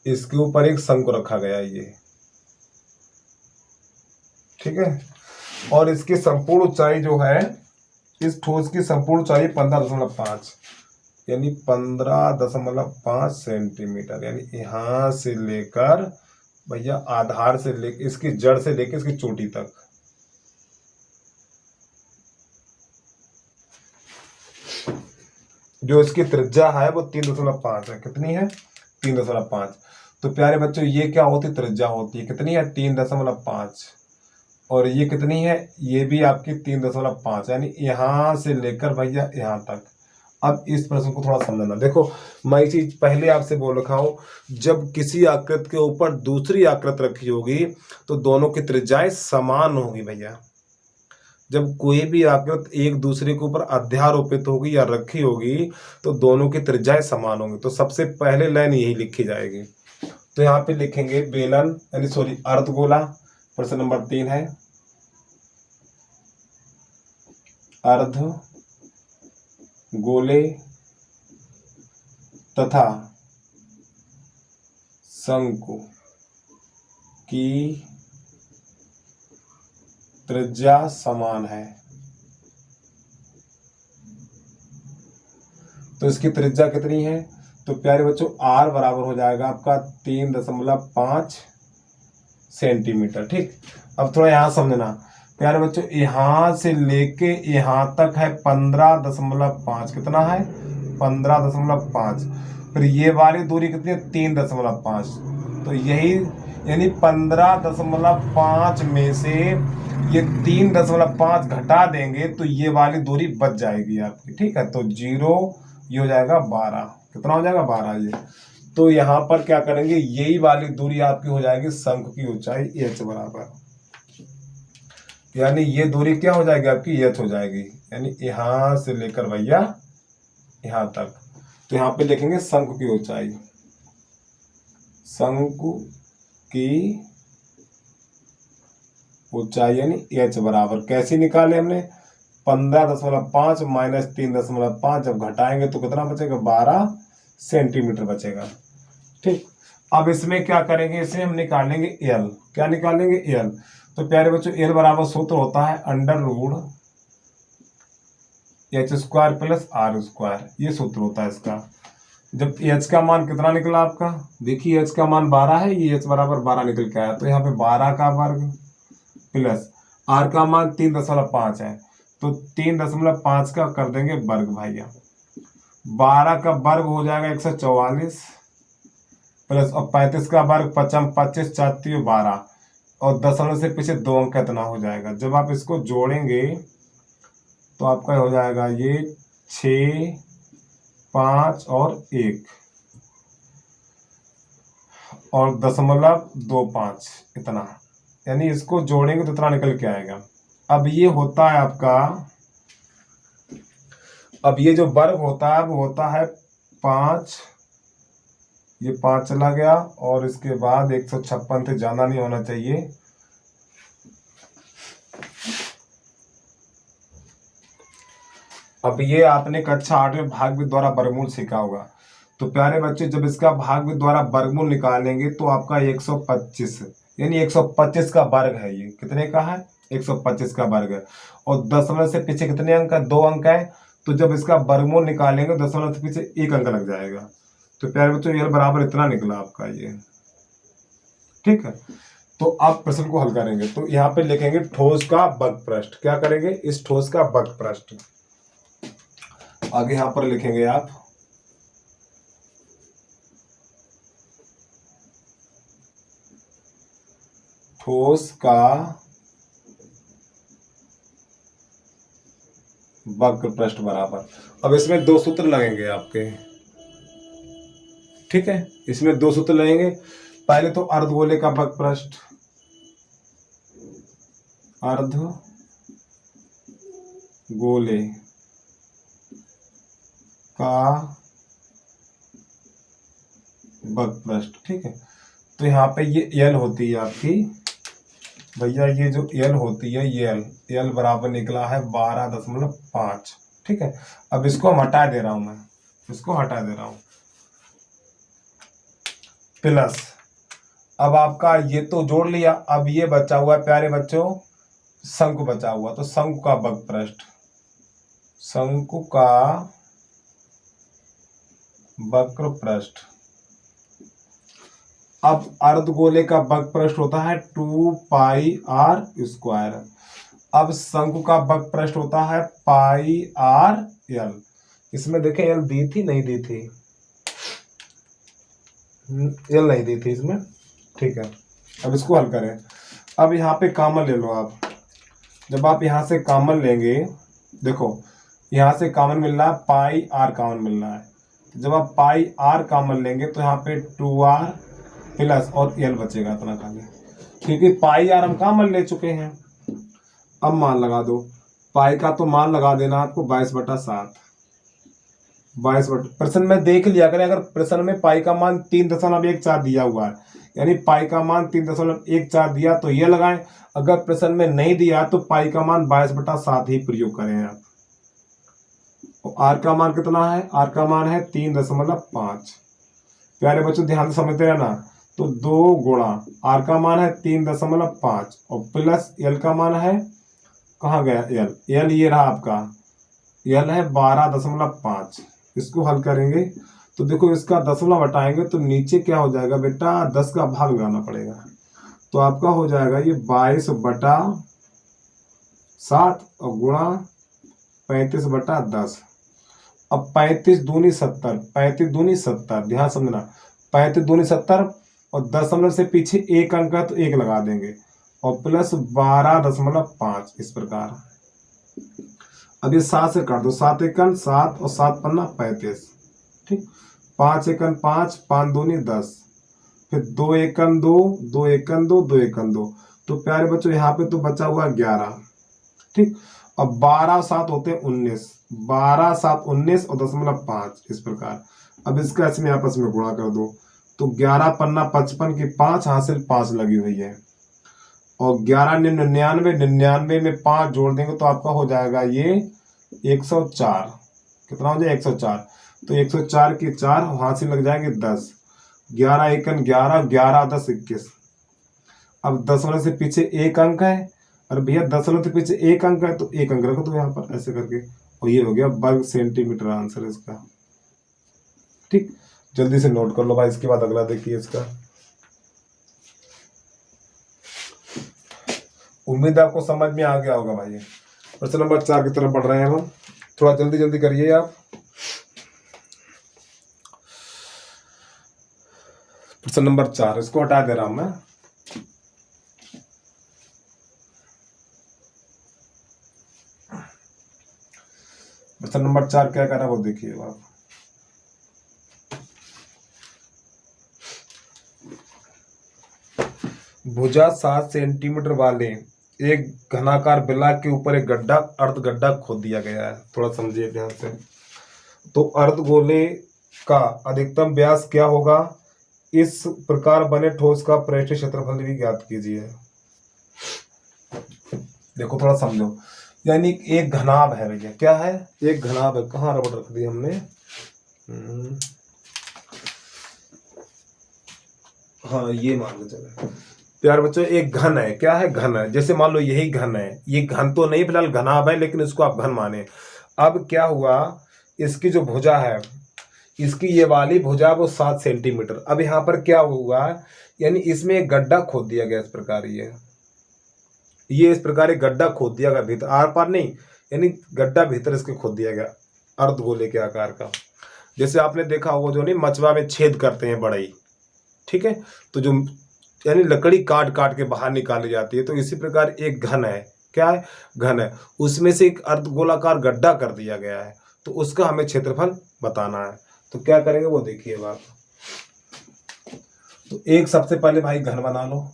इसके ऊपर एक शंकु रखा गया है ये, ठीक है। और इसकी संपूर्ण ऊंचाई जो है, इस ठोस की संपूर्ण ऊंचाई 15.5, यानी 15.5 सेंटीमीटर, यानी यहां से लेकर भैया आधार से लेकर इसकी जड़ से लेकर इसकी चोटी तक, जो इसकी त्रिज्या है वो 3.5 है। कितनी है? 3.5। तो प्यारे बच्चों ये क्या होती, त्रिज्या होती है, कितनी है? 3.5। और ये कितनी है? ये भी आपकी 3.5, यानी यहां से लेकर भैया यहां तक। अब इस प्रश्न को थोड़ा समझना। देखो मैं इसी पहले आपसे बोल रखा हूं, जब किसी आकृति के ऊपर दूसरी आकृति रखी होगी तो दोनों की त्रिज्याएं समान होगी भैया। जब कोई भी आकृति एक दूसरे के ऊपर अध्यारोपित होगी या रखी होगी तो दोनों की त्रिज्याएं समान होंगी। तो सबसे पहले लाइन यही लिखी जाएगी। तो यहाँ पे लिखेंगे बेलन, यानी सॉरी अर्धगोला। प्रश्न नंबर 3 है अर्ध गोले तथा शंकु की त्रिज्या समान है। तो इसकी त्रिज्या कितनी है? तो प्यारे बच्चों r बराबर हो जाएगा आपका 3.5 सेंटीमीटर। ठीक, अब थोड़ा यहां समझना प्यारे बच्चों, यहां से लेके यहां तक है 15.5। कितना है? 15.5। फिर ये वाली दूरी कितनी है? 3.5। तो यही यानी 15.5 में से ये 3.5 घटा देंगे तो ये वाली दूरी बच जाएगी आपकी। ठीक है, तो 0 ये हो जाएगा 12। कितना हो जाएगा? 12 ये। तो यहाँ पर क्या करेंगे, यही वाली दूरी आपकी हो जाएगी शंकु की ऊंचाई h बराबर, यानी ये दूरी क्या हो जाएगी आपकी? h हो जाएगी, यानी यहां से लेकर भैया यहां तक। तो यहाँ पे लिखेंगे शंकु की ऊंचाई, शंकु की ऊंचाई यानी h बराबर कैसी निकाले हमने? 15.5 माइनस 3.5, जब घटाएंगे तो कितना बचेगा? 12 सेंटीमीटर बचेगा। ठीक, अब इसमें क्या करेंगे, इसे हम निकालेंगे l। क्या निकालेंगे? l। तो प्यारे बच्चों l बराबर सूत्र होता है √h² + r², ये सूत्र होता है इसका। जब एच का मान कितना निकला आपका, देखिए एच का मान 12 है, ये एच बराबर 12 निकल के आया, तो यहाँ पे 12 का वर्ग प्लस आर का मान 3.5 है, तो 3.5 का कर देंगे वर्ग भैया। 12 का वर्ग हो जाएगा 144 प्लस और 35 का वर्ग 25 4 12 और दशमलव से पीछे 2 अंक इतना हो जाएगा। जब आप इसको जोड़ेंगे तो आपका हो जाएगा ये 6 5 और 1 और 0.25 इतना, यानी इसको जोड़ेंगे तो इतना निकल के आएगा। अब ये होता है आपका, अब ये जो वर्ग होता है वो होता है 5, ये 5 चला गया और इसके बाद 156 से ज्यादा नहीं होना चाहिए। अब ये आपने कक्षा 8 में भागविद द्वारा वर्गमूल सीखा होगा। तो प्यारे बच्चे जब इसका भागविद द्वारा वर्गमूल निकालेंगे तो आपका 125 यानी 125 का वर्ग है, ये कितने का है 125 का वर्ग है और दशमलव से पीछे कितने अंक है 2 अंक है, तो जब इसका वर्गमूल निकालेंगे दशमलव से पीछे 1 अंक लग जाएगा। तो प्यारे बच्चों ये बराबर इतना निकला आपका ये, ठीक है। तो आप प्रश्न को हल करेंगे तो यहाँ पे लिखेंगे ठोस का वर्ग पृष्ठ, क्या करेंगे इस ठोस का वर्ग पृष्ठ, आगे यहां पर लिखेंगे आप ठोस का वक्र पृष्ठ बराबर। अब इसमें 2 सूत्र लगेंगे आपके, ठीक है, इसमें 2 सूत्र लगेंगे। पहले तो अर्धगोले का वक्र पृष्ठ, अर्धगोले का वक्र पृष्ठ, ठीक है। तो यहाँ पे ये एल होती है आपकी भैया, ये जो एल होती है ये एल बराबर निकला है 12.5, ठीक है। अब इसको हम हटा दे रहा हूं, मैं इसको हटा दे रहा हूं प्लस, अब आपका ये तो जोड़ लिया, अब ये बचा हुआ है प्यारे बच्चों शंकु बचा हुआ, तो शंकु का वक्र पृष्ठ, शंकु का वक्र पृष्ठ। अब अर्धगोले का वक्र पृष्ठ होता है 2πr²। अब शंकु का वक्र पृष्ठ होता है πr(l). इसमें देखें एल दी थी नहीं दी थी, एल नहीं दी थी इसमें, ठीक है। अब इसको हल करें, अब यहाँ पे कॉमन ले लो आप। जब आप यहाँ से कॉमन लेंगे, देखो यहाँ से कॉमन मिल रहा है πr कॉमन मिल रहा है, जब आप πr कॉमन लेंगे तो यहाँ पे 2r प्लस और एल बचेगा इतना खाली, क्योंकि πr हम कॉमन ले चुके हैं। अब मान लगा दो, पाई का तो मान लगा देना आपको 22/7, 22 प्रश्न में देख लिया करें, अगर प्रश्न में पाई का मान 3.14 दिया हुआ है, यानी पाई का मान 3.14 दिया तो ये लगाएं, अगर प्रश्न में नहीं दिया तो पाई का मान 22/7 ही प्रयोग करें आप। आर का मान कितना है, आर का मान है 3.5। प्यारे बच्चों ध्यान से समझते रहना, तो 2 गुणा आर का मान है 3.5 और प्लस एल का मान है, कहाँ गया एल, एल ये रहा आपका, एल है 12.5। इसको हल करेंगे तो देखो इसका दशमलव हटाएंगे तो नीचे क्या हो जाएगा बेटा, 10 का भाग लगाना पड़ेगा, तो आपका हो जाएगा ये 22/7 और गुणा 35/10। अब 35 दूनी 70, 35 दूनी 70, ध्यान समझना, 35 दूनी 70 और दशमलव से पीछे 1 अंक है तो 1 लगा देंगे और प्लस 12.5 इस प्रकार। अब ये 7 से काट दो, 7 एकन 7 और 7 पन्ना 35, ठीक, 5 एकन 5, 5 दूनी 10, फिर 2 एकन 2, 2 एकन 2, 2 एकन 2, तो प्यारे बच्चों यहाँ पे तो बचा हुआ 11, ठीक। अब 12 और 7 होते हैं 19, 12 7 19 और 0.5 इस प्रकार। अब इसका इसमें आपस में गुणा कर दो, तो 11 पन्ना 55 की 5 हासिल 5 लगी हुई है और 11 99, 99 में 5 जोड़ देंगे तो आपका हो जाएगा ये 104, कितना हो जाए 104, तो 104 की 4 हासिल लग जाएंगे 10, 11 एकन 11, 11 10 21। अब दशमलव से पीछे 1 अंक है, और भैया दशमलव से पीछे 1 अंक है तो 1 अंक रखो तो यहाँ पर ऐसे करके, और ये हो गया वर्ग सेंटीमीटर आंसर इसका, ठीक। जल्दी से नोट कर लो भाई। इसके बाद अगला देखिए इसका। उम्मीद है आपको समझ में आ गया होगा भाई। प्रश्न नंबर 4 की तरफ बढ़ रहे हैं हम। थोड़ा जल्दी जल्दी करिए आप। प्रश्न नंबर 4, इसको हटा दे रहा हूं मैं। प्रश्न नंबर 4 क्या कह रहा है वो देखिए आप। भुजा 7 सेंटीमीटर वाले एक घनाकार बिला के ऊपर एक गड्ढा अर्ध गड्ढा खोद दिया गया है। थोड़ा समझिए ध्यान से। तो अर्धगोले का अधिकतम व्यास क्या होगा? इस प्रकार बने ठोस का पृष्ठीय क्षेत्रफल भी ज्ञात कीजिए। देखो थोड़ा समझो। यानी एक घनाभ है भैया, क्या है? एक घनाभ है। कहाँ रबड़ रख दी हमने? हाँ ये मान लो चलो प्यार बच्चों, एक घन है। क्या है? घन है। जैसे मान लो यही घन है, ये घन तो नहीं फिलहाल घनाभ है, लेकिन इसको आप घन माने। अब क्या हुआ, इसकी जो भुजा है, इसकी ये वाली भुजा वो 7 सेंटीमीटर। अब यहाँ पर क्या हुआ, यानी इसमें एक गड्ढा खोद दिया गया इस प्रकार। ये इस प्रकार एक गड्ढा खोद दिया गया भीतर, आर पार नहीं, यानी गड्ढा भीतर इसके खोद दिया गया अर्धगोले के आकार का। जैसे आपने देखा होगा जो नहीं मचवा में छेद करते हैं बड़ई, ठीक है, तो जो यानी लकड़ी काट काट के बाहर निकाली जाती है, तो इसी प्रकार एक घन है। क्या है? घन है। उसमें से एक अर्धगोलाकार गड्ढा कर दिया गया है, तो उसका हमें क्षेत्रफल बताना है। तो क्या करेंगे वो देखिए आप। तो एक सबसे पहले भाई घन बना लो।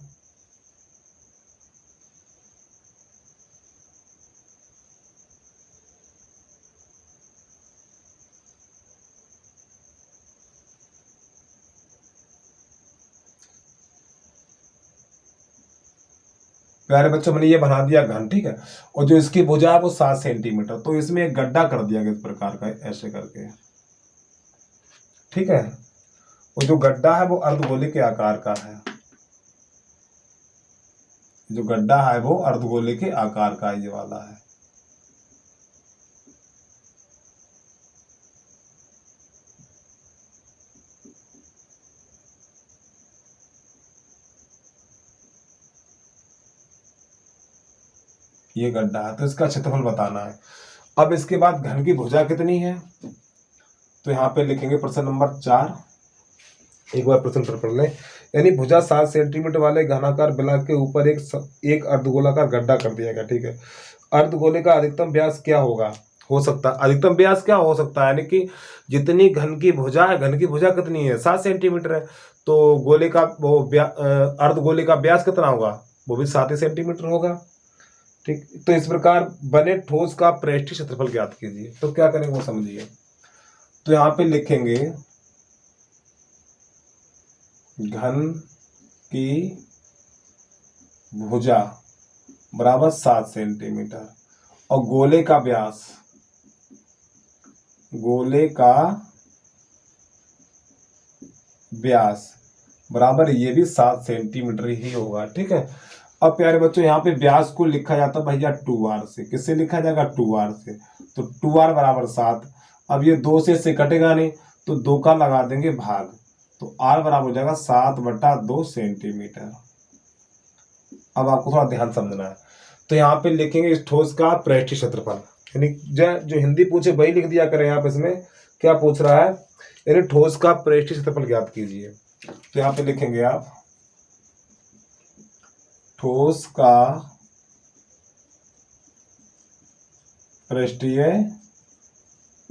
प्यारे बच्चों मैंने ये बना दिया घन, ठीक है। और जो इसकी भुजा है वो 7 सेंटीमीटर, तो इसमें एक गड्ढा कर दिया गया इस प्रकार का, ऐसे करके, ठीक है। और जो गड्ढा है वो अर्धगोले के आकार का है। जो गड्ढा है वो अर्धगोले के आकार का ये वाला है। ये गड्ढा है, तो इसका क्षेत्रफल बताना है। अब इसके बाद घन की भुजा कितनी है, तो यहाँ पे लिखेंगे प्रश्न नंबर 4। एक बार प्रश्न पर पढ़ लें। यानी भुजा 7 सेंटीमीटर वाले घनाकार बिला के ऊपर एक अर्धगोलाकार गड्ढा कर दिया गया, ठीक है। अर्धगोले का अधिकतम व्यास क्या होगा? हो सकता है अधिकतम व्यास क्या हो सकता है, यानी कि जितनी घन की भुजा है, घन की भुजा कितनी है? 7 सेंटीमीटर है। तो गोले का वो अर्धगोले का व्यास कितना होगा? वो भी 7 ही सेंटीमीटर होगा, ठीक। तो इस प्रकार बने ठोस का पृष्ठीय क्षेत्रफल ज्ञात कीजिए। तो क्या करेंगे वो समझिए। तो यहाँ पे लिखेंगे घन की भुजा बराबर 7 सेंटीमीटर और गोले का व्यास, गोले का व्यास बराबर ये भी 7 सेंटीमीटर ही होगा, ठीक है। अब प्यारे बच्चों यहाँ पे व्यास को लिखा जाता है भैया 2r से। किससे लिखा जाएगा? 2r से। तो 2r बराबर 7। अब ये 2 से इससे कटेगा नहीं, तो 2 का लगा देंगे भाग, तो r बराबर हो जाएगा 7/2 सेंटीमीटर। अब आपको थोड़ा ध्यान समझना है। तो यहाँ पे लिखेंगे इस ठोस का पृष्ठीय क्षेत्रफल, यानी जो हिंदी पूछे वही लिख दिया करें आप। इसमें क्या पूछ रहा है, यानी ठोस का पृष्ठीय क्षेत्रफल ज्ञात कीजिए। तो यहाँ पे लिखेंगे आप ठोस का पृष्ठीय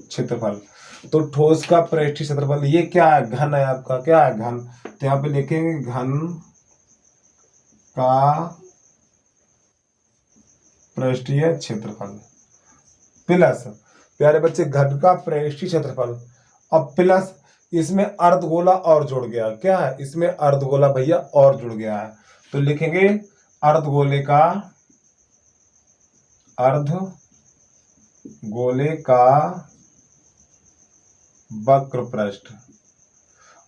क्षेत्रफल। तो ठोस का पृष्ठीय क्षेत्रफल ये क्या है? घन है आपका। क्या है? घन। तो यहाँ पे लिखेंगे घन का पृष्ठीय क्षेत्रफल प्लस, प्यारे बच्चे, घन का पृष्ठीय क्षेत्रफल। अब प्लस इसमें अर्धगोला और जुड़ गया। क्या है? इसमें अर्धगोला भैया और जुड़ गया है, तो लिखेंगे अर्धगोले का वक्र पृष्ठ।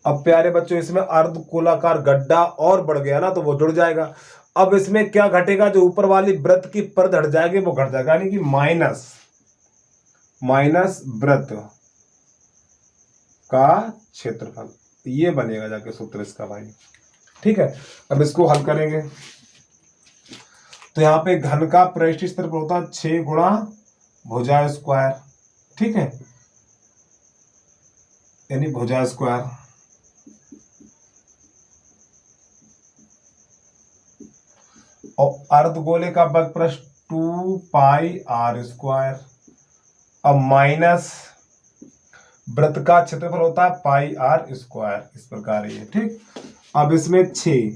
अब प्यारे बच्चों इसमें अर्धगोलाकार गड्ढा और बढ़ गया ना, तो वो जुड़ जाएगा। अब इसमें क्या घटेगा? जो ऊपर वाली वृत्त की परत हट जाएगी वो घट जाएगा, यानी कि माइनस वृत्त का क्षेत्रफल, ये बनेगा जाके सूत्र इसका भाई। ठीक है, अब इसको हल करेंगे तो यहाँ पे घन का पृष्ठ क्षेत्रफल होता है 6 गुणा भुजा स्क्वायर। ठीक है, यानी भुजा स्क्वायर, और अर्धगोले का वर्ग पृष्ठ 2 पाई r स्क्वायर। अब माइनस वृत्त का क्षेत्रफल होता है पाई r स्क्वायर, इस प्रकार ये। ठीक, अब इसमें 6,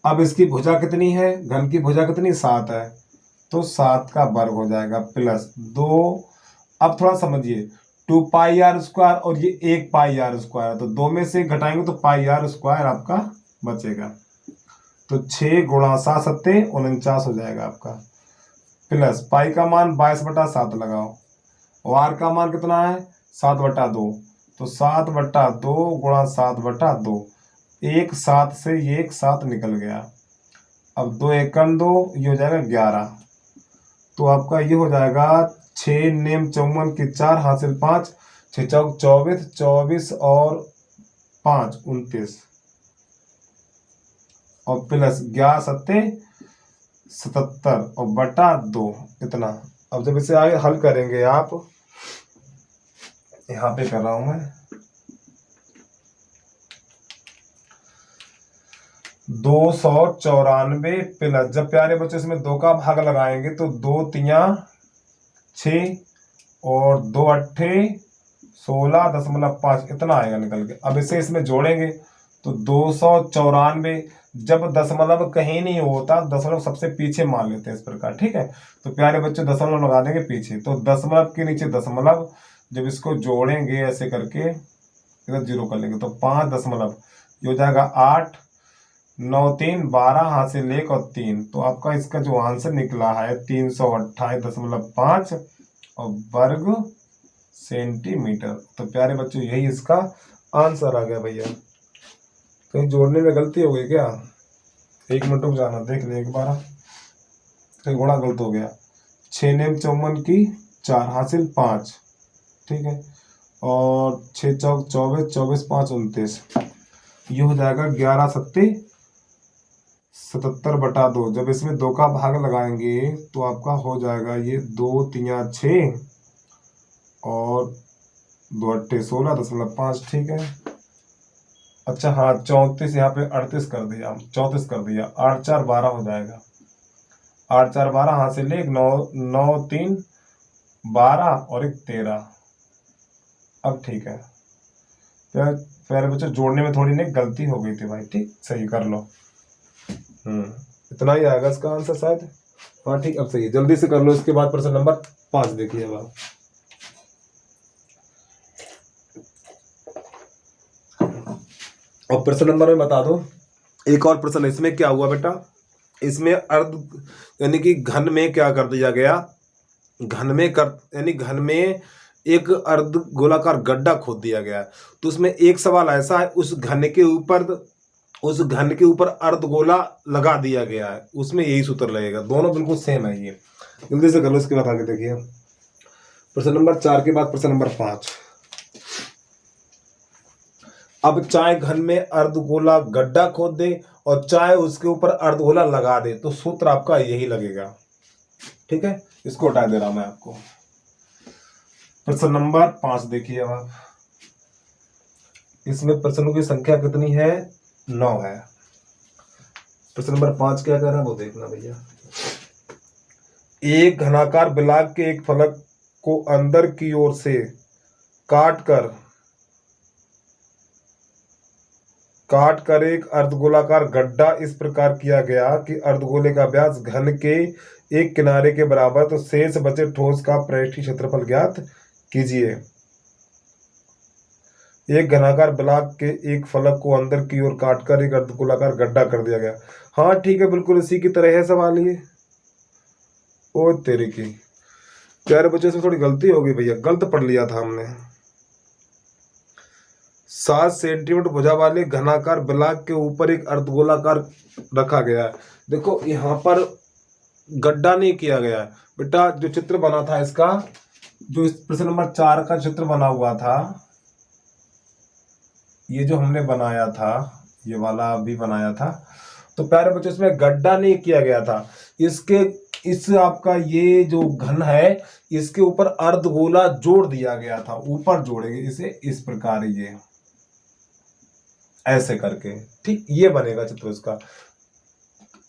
अब इसकी भुजा कितनी है, घन की भुजा कितनी 7 है, तो 7 का वर्ग हो जाएगा प्लस 2। अब थोड़ा समझिए, 2 पाई r स्क्वायर और ये 1 पाई r स्क्वायर, तो 2 में से घटाएंगे तो पाई r स्क्वायर आपका बचेगा। तो 6 गुणा 7 सत्ते 49 हो जाएगा आपका, प्लस पाई का मान 22/7 लगाओ, और r का मान कितना है 7/2, तो 7/2 गुणा 7/2, 1 7 से ये 1 7 निकल गया। अब 2 एकम 2, ये हो जाएगा 11, तो आपका ये हो जाएगा 6 नेम 54 की 4 हासिल 5, 6 चौक 24, 24 और 5 29, और प्लस 11 सत्ते 77 और बटा 2 इतना। अब जब इसे आगे हल करेंगे आप, यहाँ पे कर रहा हूं मैं, 294 प्लस, जब प्यारे बच्चों इसमें 2 का भाग लगाएंगे तो 2 तिया 6 और 2 अट्ठे 16.5 इतना आएगा निकल के। अब इसे इसमें जोड़ेंगे तो 294, जब दशमलव कहीं नहीं होता, दशमलव सबसे पीछे मान लेते हैं इस प्रकार। ठीक है, तो प्यारे बच्चों दशमलव लगा देंगे पीछे, तो दशमलव के नीचे दशमलव, जब इसको जोड़ेंगे ऐसे करके इधर 0 कर लेंगे तो 5 दशमलव, ये हो जाएगा 8 9 3 12 हासिल 1 और 3, तो आपका इसका जो आंसर निकला है 328.5 और वर्ग सेंटीमीटर। तो प्यारे बच्चों यही इसका आंसर आ गया भैया। कहीं जोड़ने में गलती हो गई क्या? 1 मिनट रुक जाना, देख ले एक बार, कहीं घोड़ा गलत हो गया। 6 नेम 54 की 4 हासिल 5, ठीक है, और 6 चौक 24, 24 5 29, ये हो जाएगा 11 सत्ते 77/2। जब इसमें 2 का भाग लगाएंगे तो आपका हो जाएगा ये 2 तिया 6 और 2 अट्ठे 16.5। ठीक है, अच्छा हाँ 34, यहाँ पे 38 कर दिया, 34 कर दिया, 8 4 12 हो जाएगा, 8 4 12 हासिल 1 9 9 3 12 और 1 13। अब ठीक है प्यारे बच्चों, जोड़ने में थोड़ी नहीं गलती हो गई थी भाई, ठीक, सही कर लो। इतना ही आएगा इसका आंसर शायद। हाँ ठीक, अब सही है, जल्दी से कर लो। इसके बाद प्रश्न नंबर 5 देखिए। अब और प्रश्न नंबर में बता दो, एक और प्रश्न। इसमें क्या हुआ बेटा, इसमें अर्ध यानी कि घन में क्या कर दिया गया, घन में एक अर्ध गोलाकार गड्ढा खोद दिया गया। तो उसमें एक सवाल ऐसा है, उस घन के ऊपर अर्धगोला लगा दिया गया है, उसमें यही सूत्र लगेगा। दोनों बिल्कुल सेम है ये, जल्दी से कर लो। इसके बाद आगे देखिए, प्रश्न नंबर 4 के बाद प्रश्न नंबर 5। अब चाहे घन में अर्धगोला गड्ढा खोद दे और चाहे उसके ऊपर अर्धगोला लगा दे, तो सूत्र आपका यही लगेगा। ठीक है, इसको हटा दे रहा मैं आपको। प्रश्न नंबर 5 देखिए। अब आप इसमें प्रश्नों की संख्या कितनी है, 9 है। प्रश्न नंबर 5 क्या कह रहा है वो देखना भैया। एक घनाकार ब्लॉक के एक फलक को अंदर की ओर से काट कर एक अर्धगोलाकार गड्ढा इस प्रकार किया गया कि अर्धगोले का व्यास घन के एक किनारे के बराबर, तो शेष बचे ठोस का पृष्ठीय क्षेत्रफल ज्ञात कीजिए। एक घनाकार ब्लॉक के एक फलक को अंदर की ओर काटकर एक अर्धगोलाकार गड्ढा कर दिया गया। हाँ ठीक है, बिल्कुल इसी की तरह है सवाल ये। ओ तेरे की प्यारे बच्चों से थोड़ी गलती हो गई भैया, गलत पढ़ लिया था हमने। 7 सेंटीमीटर भुजा वाले घनाकार ब्लॉक के ऊपर एक अर्धगोलाकार रखा गया है। देखो यहाँ पर गड्ढा नहीं किया गया है बेटा, जो चित्र बना था इसका, जो इस प्रश्न नंबर 4 का चित्र बना हुआ था, ये जो हमने बनाया था, ये वाला भी बनाया था, तो प्यारे बच्चों इसमें गड्ढा नहीं किया गया था। इसके इस आपका ये जो घन है, इसके ऊपर अर्धगोला जोड़ दिया गया था, ऊपर जोड़ेंगे इसे इस प्रकार, ये ऐसे करके, ठीक, ये बनेगा चित्र उसका।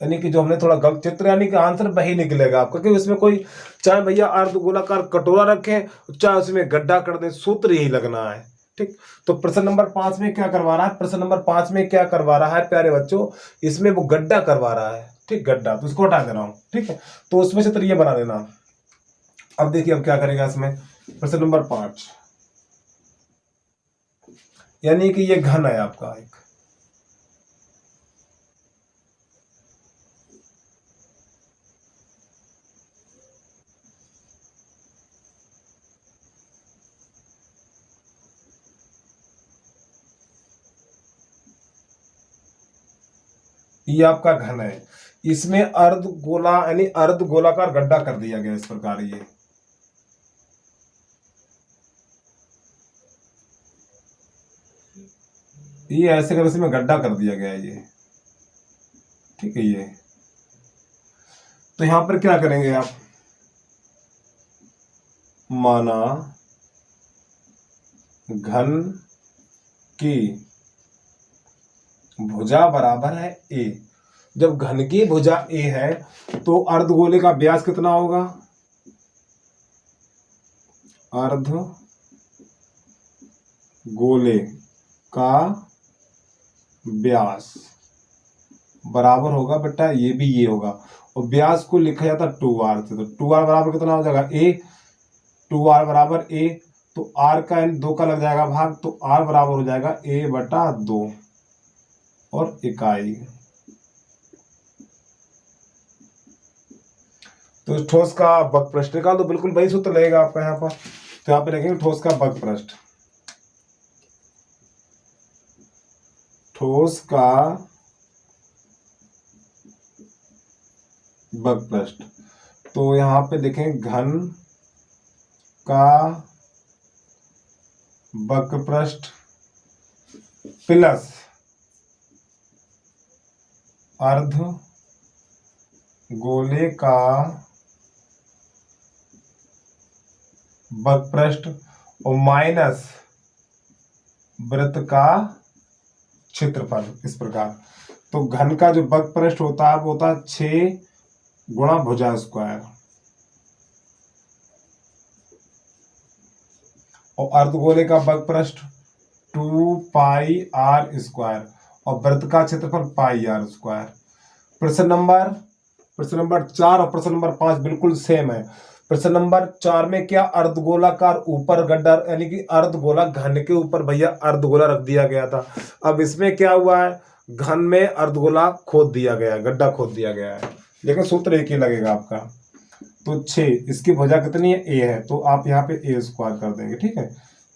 यानी कि जो हमने थोड़ा गलत चित्र, यानी कि आंसर वही निकलेगा आपका, क्योंकि उसमें कोई चाहे भैया अर्धगोलाकार कटोरा रखे, चाहे उसमें गड्ढा कर दे, सूत्र यही लगना है। ठीक, तो प्रश्न नंबर 5 में क्या करवा रहा है, प्रश्न नंबर 5 में क्या करवा रहा है प्यारे बच्चों, इसमें वो गड्ढा करवा रहा है। ठीक, गड्ढा, तो इसको हटा दे रहा हूं। ठीक है, तो उसमें चित्र ये बना देना। अब देखिए अब क्या करेगा इसमें, प्रश्न नंबर 5, यानी कि ये घन है आपका एक, ये आपका घन है, इसमें अर्धगोला यानी अर्धगोलाकार गड्ढा कर दिया गया इस प्रकार, ये ऐसे कर इसमें गड्ढा कर दिया गया है ये। ठीक है, ये तो यहां पर क्या करेंगे आप, माना घन की भुजा बराबर है ए। जब घन की भुजा ए है तो अर्धगोले का व्यास कितना होगा, अर्धगोले का व्यास बराबर होगा बेटा, ये भी ये होगा, और व्यास को लिखा जाता 2r से, तो 2r बराबर कितना हो जाएगा a, 2r बराबर a, तो r का यानी 2 का लग जाएगा भाग, तो r बराबर हो जाएगा a/2 और इकाई। तो ठोस का बग पृष्ठ निकाल तो बिल्कुल वही सूत्र लगेगा आपका यहाँ पर, तो यहाँ पे लिखेंगे ठोस का बग पृष्ठ, ठोस का बग पृष्ठ, तो यहाँ पे देखें घन का बग पृष्ठ प्लस अर्धगोले का बग पृष्ठ और माइनस वृत्त का क्षेत्रफल, इस प्रकार। तो घन का जो बग पृष्ठ होता है वो होता है 6 गुणा भुजा स्क्वायर, और अर्धगोले का बग पृष्ठ 2πr स्क्वायर और वृत्त का क्षेत्रफल πr स्क्वायर। प्रश्न नंबर 4 और प्रश्न नंबर 5 बिल्कुल सेम है। प्रश्न नंबर 4 में क्या, अर्धगोलाकार ऊपर गड्ढा, यानी कि अर्धगोला घन के ऊपर भैया अर्धगोला रख दिया गया था। अब इसमें क्या हुआ है, घन में अर्धगोला खोद दिया गया है, गड्ढा खोद दिया गया है, लेकिन सूत्र एक ही लगेगा आपका। तो 6, इसकी भुजा कितनी है, a है, तो आप यहाँ पे a स्क्वायर कर देंगे। ठीक है,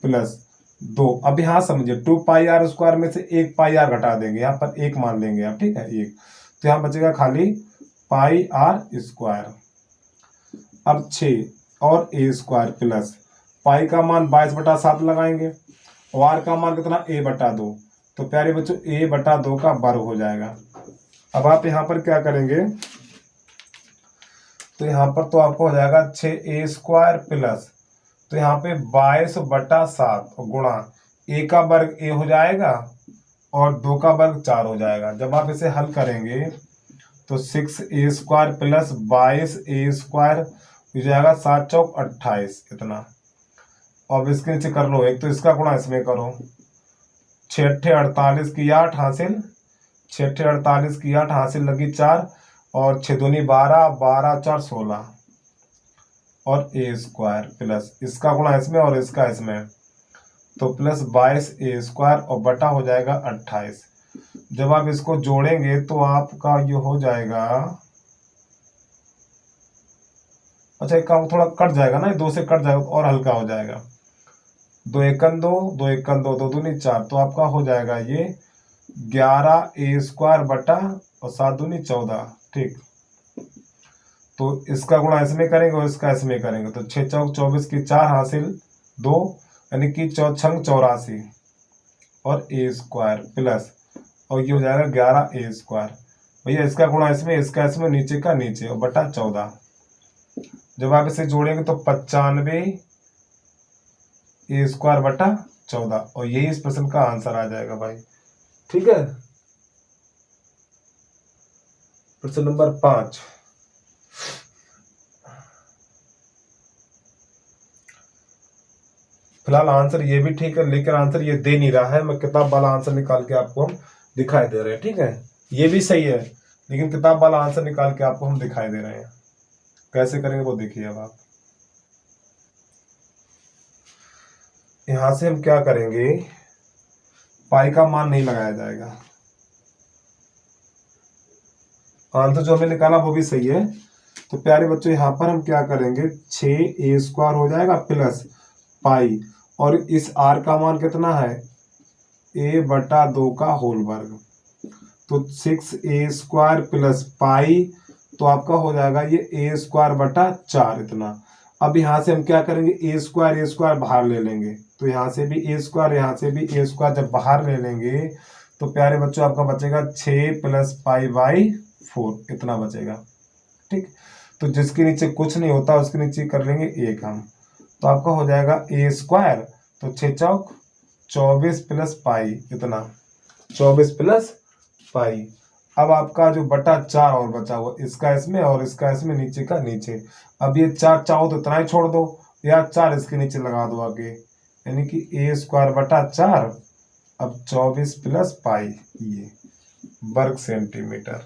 प्लस 2, अब यहाँ समझिए 2πr स्क्वायर में से 1πr घटा देंगे, यहाँ पर 1 मान लेंगे आप। ठीक है, 1, तो यहाँ बचेगा खाली πr स्क्वायर। अब 6 और a स्क्वायर प्लस पाई का मान 22/7 लगाएंगे, और r का मान कितना, a/2, तो प्यारे बच्चों a/2 का वर्ग हो जाएगा। अब आप यहाँ पर क्या करेंगे, तो यहाँ पर तो आपको हो जाएगा 6a स्क्वायर प्लस, तो यहाँ पे 22/7 गुणा a का वर्ग a हो जाएगा और 2 का वर्ग 4 हो जाएगा। जब आप इसे हल करेंगे तो 6a square plus 22a square हो जाएगा, 7 चौक 28 इतना। अब इसके नीचे कर लो एक, तो इसका गुणा इसमें करो, 6 8 48 की 8 हासिल, 6 8 48 की 8 हासिल लगी 4, और 6 दूनी 12, 12 4 16, और a स्क्वायर प्लस इसका गुणा इसमें और इसका इसमें, तो प्लस 22a स्क्वायर और बटा हो जाएगा 28। जब आप इसको जोड़ेंगे तो आपका ये हो जाएगा, अच्छा एक काम थोड़ा कट जाएगा ना, 2 से कट जाएगा और हल्का हो जाएगा, 2 एकन 2, 2 एकन 2, 2 दूनी 4, तो आपका हो जाएगा ये 11a स्क्वायर बटा और 7 दूनी 14। ठीक, तो इसका गुणा इसमें करेंगे और इसका इसमें करेंगे, तो 6 चौक 24 की 4 हासिल 2, यानी कि 4 छंग 84, और ए स्क्वायर प्लस, और ये हो जाएगा 11a²। भैया इसका गुणा इसमें, इसका इसमें, नीचे का नीचे, और बटा 14। जब आप इसे जोड़ेंगे तो 95a² बटा 14, और यही इस प्रश्न का आंसर आ जाएगा भाई। ठीक है, प्रश्न नंबर 5। फिलहाल आंसर ये भी ठीक है, लेकिन आंसर ये दे नहीं रहा है। मैं किताब वाला आंसर निकाल के आपको हम दिखाई दे रहे हैं। ठीक है, ये भी सही है, लेकिन किताब वाला आंसर निकाल के आपको हम दिखाई दे रहे हैं। कैसे करेंगे वो देखिए। अब आप यहां से हम क्या करेंगे, पाई का मान नहीं लगाया जाएगा। आंसर जो हमें निकाला वो भी सही है। तो प्यारे बच्चों यहाँ पर हम क्या करेंगे, 6a² हो जाएगा प्लस पाई, और इस r का मान कितना है, a/2 का होल वर्ग। तो 6a² प्लस पाई, तो आपका हो जाएगा ये a² बटा 4 इतना। अब यहाँ से हम क्या करेंगे, a² बाहर ले लेंगे, तो यहाँ से भी a², यहाँ से भी a², जब बाहर ले लेंगे तो प्यारे बच्चों आपका बचेगा 6 + पाई/4 इतना बचेगा। ठीक, तो जिसके नीचे कुछ नहीं होता उसके नीचे कर लेंगे 1 हम, तो आपका हो जाएगा a², तो 6 चौक 24 + पाई इतना, 24 + पाई। अब आपका जो बटा 4 और बचा हुआ, इसका इसमें और इसका इसमें, नीचे का नीचे। अब ये 4 चाहो तो इतना ही छोड़ दो, या 4 इसके नीचे लगा दो आगे, यानी कि a² बटा 4, अब 24 + पाई ये वर्ग सेंटीमीटर।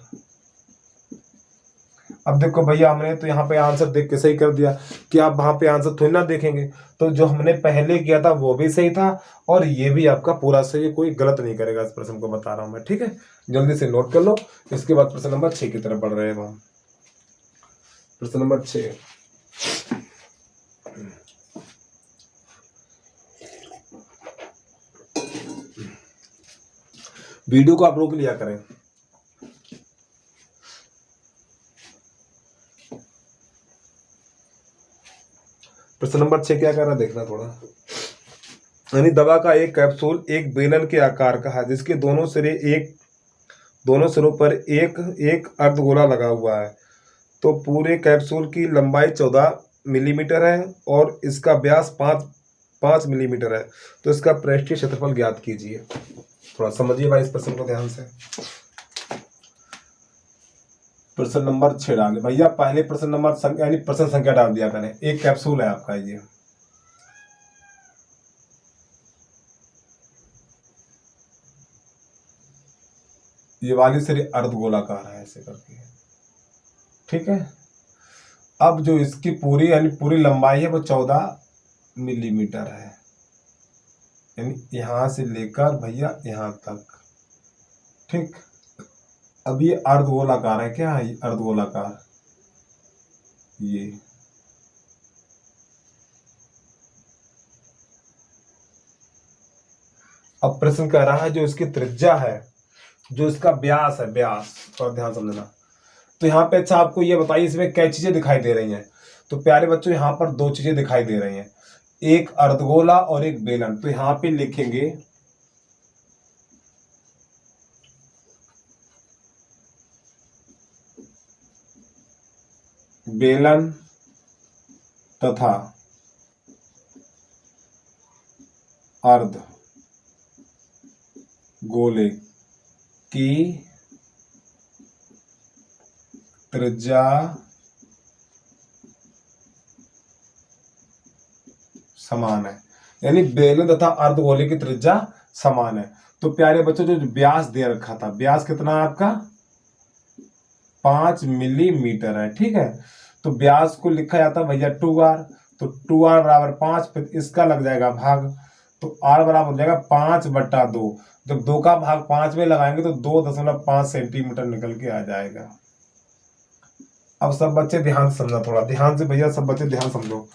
अब देखो भैया, हमने तो यहाँ पे आंसर देख के सही कर दिया कि आप वहां पे आंसर थोड़ी ना देखेंगे। तो जो हमने पहले किया था वो भी सही था, और ये भी आपका पूरा सही, कोई गलत नहीं करेगा इस प्रश्न को, बता रहा हूं मैं। ठीक है, जल्दी से नोट कर लो। इसके बाद प्रश्न नंबर 6 की तरफ बढ़ रहे हैं हम। प्रश्न नंबर 6, वीडियो को आप रोक लिया करें। प्रश्न नंबर 6 क्या कर रहा है देखना थोड़ा। यानी दवा का एक कैप्सूल एक बेलन के आकार का है, जिसके दोनों सिरों पर एक एक अर्धगोला लगा हुआ है। तो पूरे कैप्सूल की लंबाई 14 मिलीमीटर है और इसका व्यास 5 मिलीमीटर है। तो इसका पृष्ठीय क्षेत्रफल ज्ञात कीजिए। थोड़ा समझिए भाई इस प्रश्न को ध्यान से। प्रश्न नंबर 6 डाले भैया, पहले प्रश्न नंबर यानी प्रश्न संख्या डाल दिया करें। एक कैप्सूल है आपका, ये वाली सिरे अर्धगोलाकार है ऐसे करके। ठीक है, अब जो इसकी पूरी यानी पूरी लंबाई है वो 14 मिलीमीटर है, यानी यहां से लेकर भैया यहां तक। ठीक, अब ये अर्धगोलाकार है, क्या है अर्धगोलाकार ये। अब प्रश्न कह रहा है जो इसकी त्रिज्या है, जो इसका व्यास है, व्यास थोड़ा ध्यान समझना। तो यहाँ पे अच्छा आपको ये बताइए इसमें क्या चीजें दिखाई दे रही हैं। तो प्यारे बच्चों यहाँ पर 2 चीजें दिखाई दे रही हैं, एक अर्धगोला और एक बेलन। तो यहाँ पे लिखेंगे बेलन तथा अर्धगोले की त्रिज्या समान है, यानी बेलन तथा अर्धगोले की त्रिज्या समान है। तो प्यारे बच्चों जो व्यास दे रखा था, व्यास कितना है आपका 5 मिलीमीटर है। ठीक है, तो व्यास को लिखा जाता है भैया 2r, तो 2r बराबर 5, फिर इसका लग जाएगा भाग, तो r बराबर हो जाएगा 5/2। जब 2 का भाग 5 में लगाएंगे तो 2.5 सेंटीमीटर निकल के आ जाएगा। अब सब बच्चे ध्यान से समझना, थोड़ा ध्यान से भैया, सब बच्चे ध्यान समझो।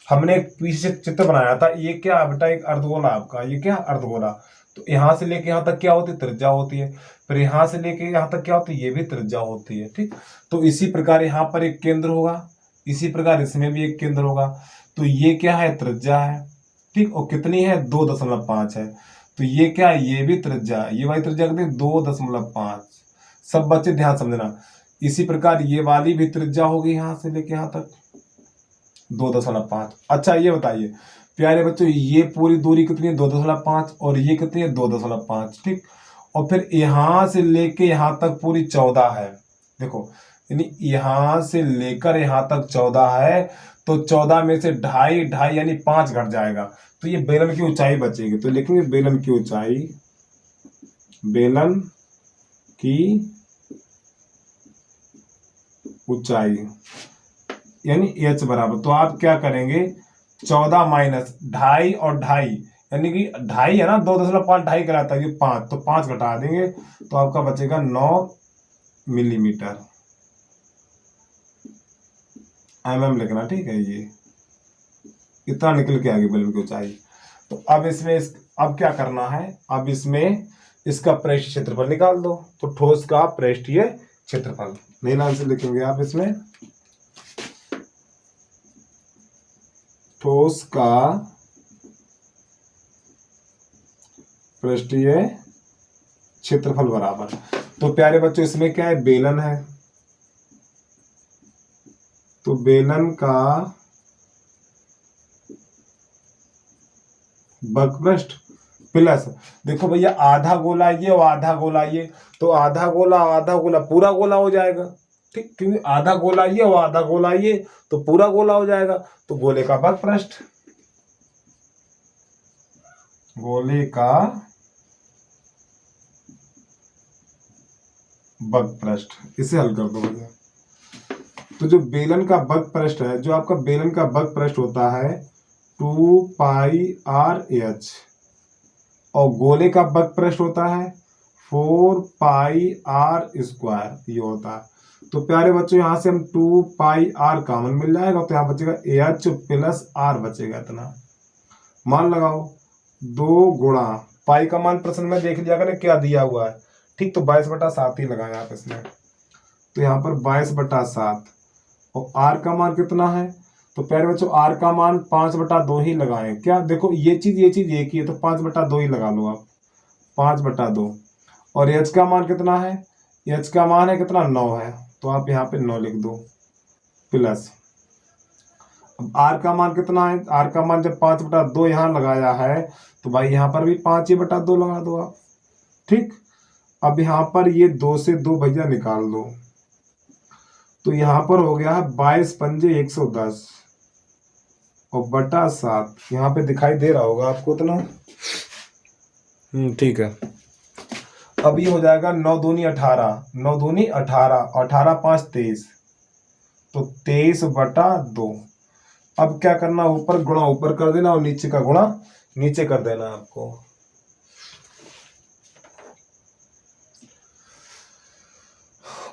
हमने एक पीछे चित्र बनाया था, ये क्या बेटा एक अर्धगोला आपका, ये क्या अर्धगोला। तो यहाँ से लेके यहाँ तक क्या होती है, त्रिज्या होती है। फिर यहाँ से लेके यहाँ तक क्या होती है, ये भी त्रिज्या होती है। ठीक, तो इसी प्रकार यहाँ पर एक केंद्र होगा, इसी प्रकार इसमें भी एक केंद्र होगा। तो ये क्या है, त्रिज्या है। ठीक, और कितनी है 2.5 है। तो ये क्या है, ये भी त्रिज्या, ये वाली त्रिज्या कितनी 2.5। सब बच्चे ध्यान समझना। इसी प्रकार ये वाली भी त्रिज्या होगी यहाँ से लेके यहाँ तक 2.5। अच्छा ये बताइए प्यारे बच्चों, ये पूरी दूरी कितनी है 2.5 और ये कितनी है 2.5, ठीक। और फिर यहाँ से लेके यहाँ तक पूरी 14 है। देखो यानी यहाँ से लेकर यहाँ तक 14 है, तो 14 में से ढाई ढाई यानी 5 घट जाएगा, तो ये बेलन की ऊंचाई बचेगी। तो लिखेंगे बेलन की ऊंचाई, बेलन की ऊंचाई यानी h बराबर, तो आप क्या करेंगे 14 माइनस ढाई और ढाई, यानी कि ढाई है ना 2.5 ढाई कराता है, ये 5, तो 5 घटा देंगे तो आपका बचेगा 9 मिलीमीटर। mm लिखना, ठीक है। ये इतना निकल के आगे बेलन की ऊंचाई। तो अब इसमें अब क्या करना है, अब इसमें इसका पृष्ठ क्षेत्रफल निकाल दो। तो ठोस का पृष्ठीय क्षेत्रफल नए नाम से लिखेंगे आप इसमें, ठोस का पृष्ठीय क्षेत्रफल बराबर। तो प्यारे बच्चों इसमें क्या है, बेलन है, तो बेलन का बकपृष्ठ प्लस, देखो भैया आधा गोला ये और आधा गोला ये, तो आधा गोला पूरा गोला हो जाएगा, ठीक, क्योंकि आधा गोला ये और आधा गोला ये, तो पूरा गोला हो जाएगा। तो गोले का बकपृष्ठ, गोले का बकपृष्ठ, इसे हल कर दो भैया। तो जो बेलन का बकपृष्ठ है, जो आपका बेलन का बकपृष्ठ होता है 2πr/h और गोले का बकपृष्ठ होता है 4πr², ये होता है। तो प्यारे बच्चों यहाँ से हम 2πr कॉमन मिल जाएगा, तो यहाँ बचेगा h प्लस r बचेगा इतना। मान लगाओ 2 गुणा पाई का मान प्रश्न में देख लिया करें क्या दिया हुआ है, ठीक, तो 22/7 ही लगाए आप इसमें। तो यहाँ पर 22/7 और r का मान कितना है, तो प्यारे बच्चों r का मान 5/2 ही लगाएं। क्या देखो ये चीज एक ही है, तो 5/2 ही लगा लो आप, 5/2। और h का मान कितना है, h का मान है कितना 9 है, तो आप यहाँ पे 9 लिख दो प्लस। अब r का मान कितना है, r का मान जब 5/2 यहाँ लगाया है, तो भाई यहाँ पर भी 5/2 लगा दो आप, ठीक। अब यहाँ पर ये 2 से 2 भैया निकाल दो, तो यहाँ पर हो गया है 22 पंजे 110 और बटा 7, यहाँ पे दिखाई दे रहा होगा आपको इतना, ठीक है। अब ये हो जाएगा 9 दूनी 18, 9 दूनी 18, 18 5 23, तो 23/2। अब क्या करना, ऊपर गुणा ऊपर कर देना और नीचे का गुणा नीचे कर देना आपको।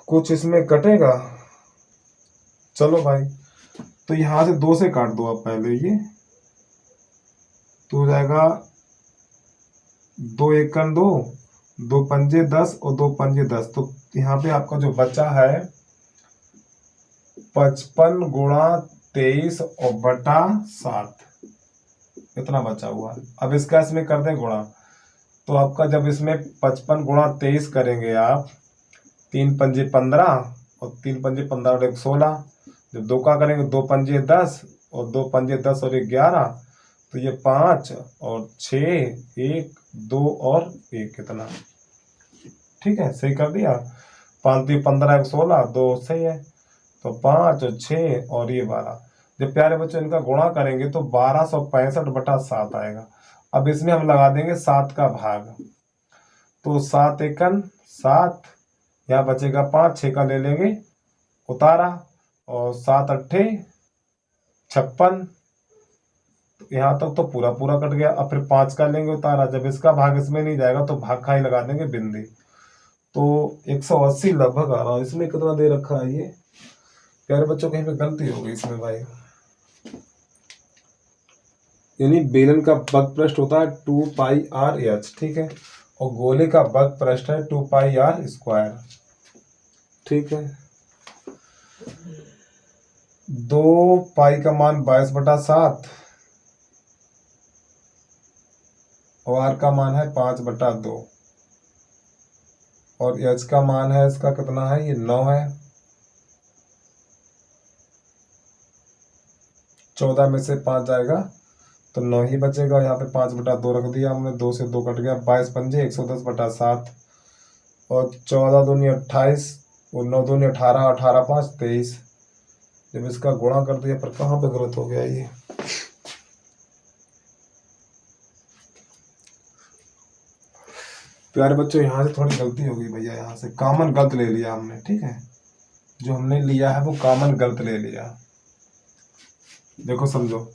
कुछ इसमें कटेगा, चलो भाई, तो यहां से 2 से काट दो आप पहले ये, तो हो जाएगा 2 एकम 2, 2 पंजे 10 और 2 पंजे 10, तो यहाँ पे आपका जो बचा है 55 गुणा 23 और बटा 7, इतना बचा हुआ है। अब इसका इसमें कर दें गुणा, तो आपका जब इसमें 55 गुणा 23 करेंगे आप, 3 पंजे 15 और 3 पंजे 15 और 1 16, जब 2 का करेंगे 2 पंजे 10 और 2 पंजे 10 और 1 11, तो ये 5 और 6 1 2 और 1 कितना, ठीक है, सही कर दिया। 5 3 15 1 16, 2 सही है, तो 5 और 6 और ये 12। जब प्यारे बच्चों इनका गुणा करेंगे तो 1265/7 आएगा। अब इसमें हम लगा देंगे 7 का भाग, तो 7 एकन 7, यहाँ बचेगा 5, 6 का ले लेंगे उतारा और 7 अट्ठे 56, यहाँ तक तो पूरा पूरा कट गया। अब फिर 5 का लेंगे उतारा, जब इसका भाग इसमें नहीं जाएगा तो भाग खाई लगा देंगे बिंदी, तो 180 लगभग आ रहा है। इसमें कितना दे रखा है ये प्यारे बच्चों, कहीं पे गलती हो गई इसमें भाई, यानी बेलन का बकपृष्ठ होता है 2πr/h, ठीक है, और गोले का बकपृष्ठ है 2πr², ठीक है। 2 पाई का मान 22/7 और आर का मान है 5/2 और एच का मान है इसका कितना है, ये 9 है। 14 में से 5 जाएगा तो 9 ही बचेगा। यहाँ पे 5/2 रख दिया हमने, 2 से 2 कट गया, 22 पंजे 110/7 और 14 दूनी 28 और 9 दूनी 18, 18 5 23। जब इसका गुणा कर दिया, पर कहाँ पे गलत हो गया ये, प्यारे बच्चों यहाँ से थोड़ी गलती हो गई भैया, यहाँ से कॉमन गलत ले लिया हमने, ठीक है। जो हमने लिया है वो कॉमन गलत ले लिया। देखो समझो,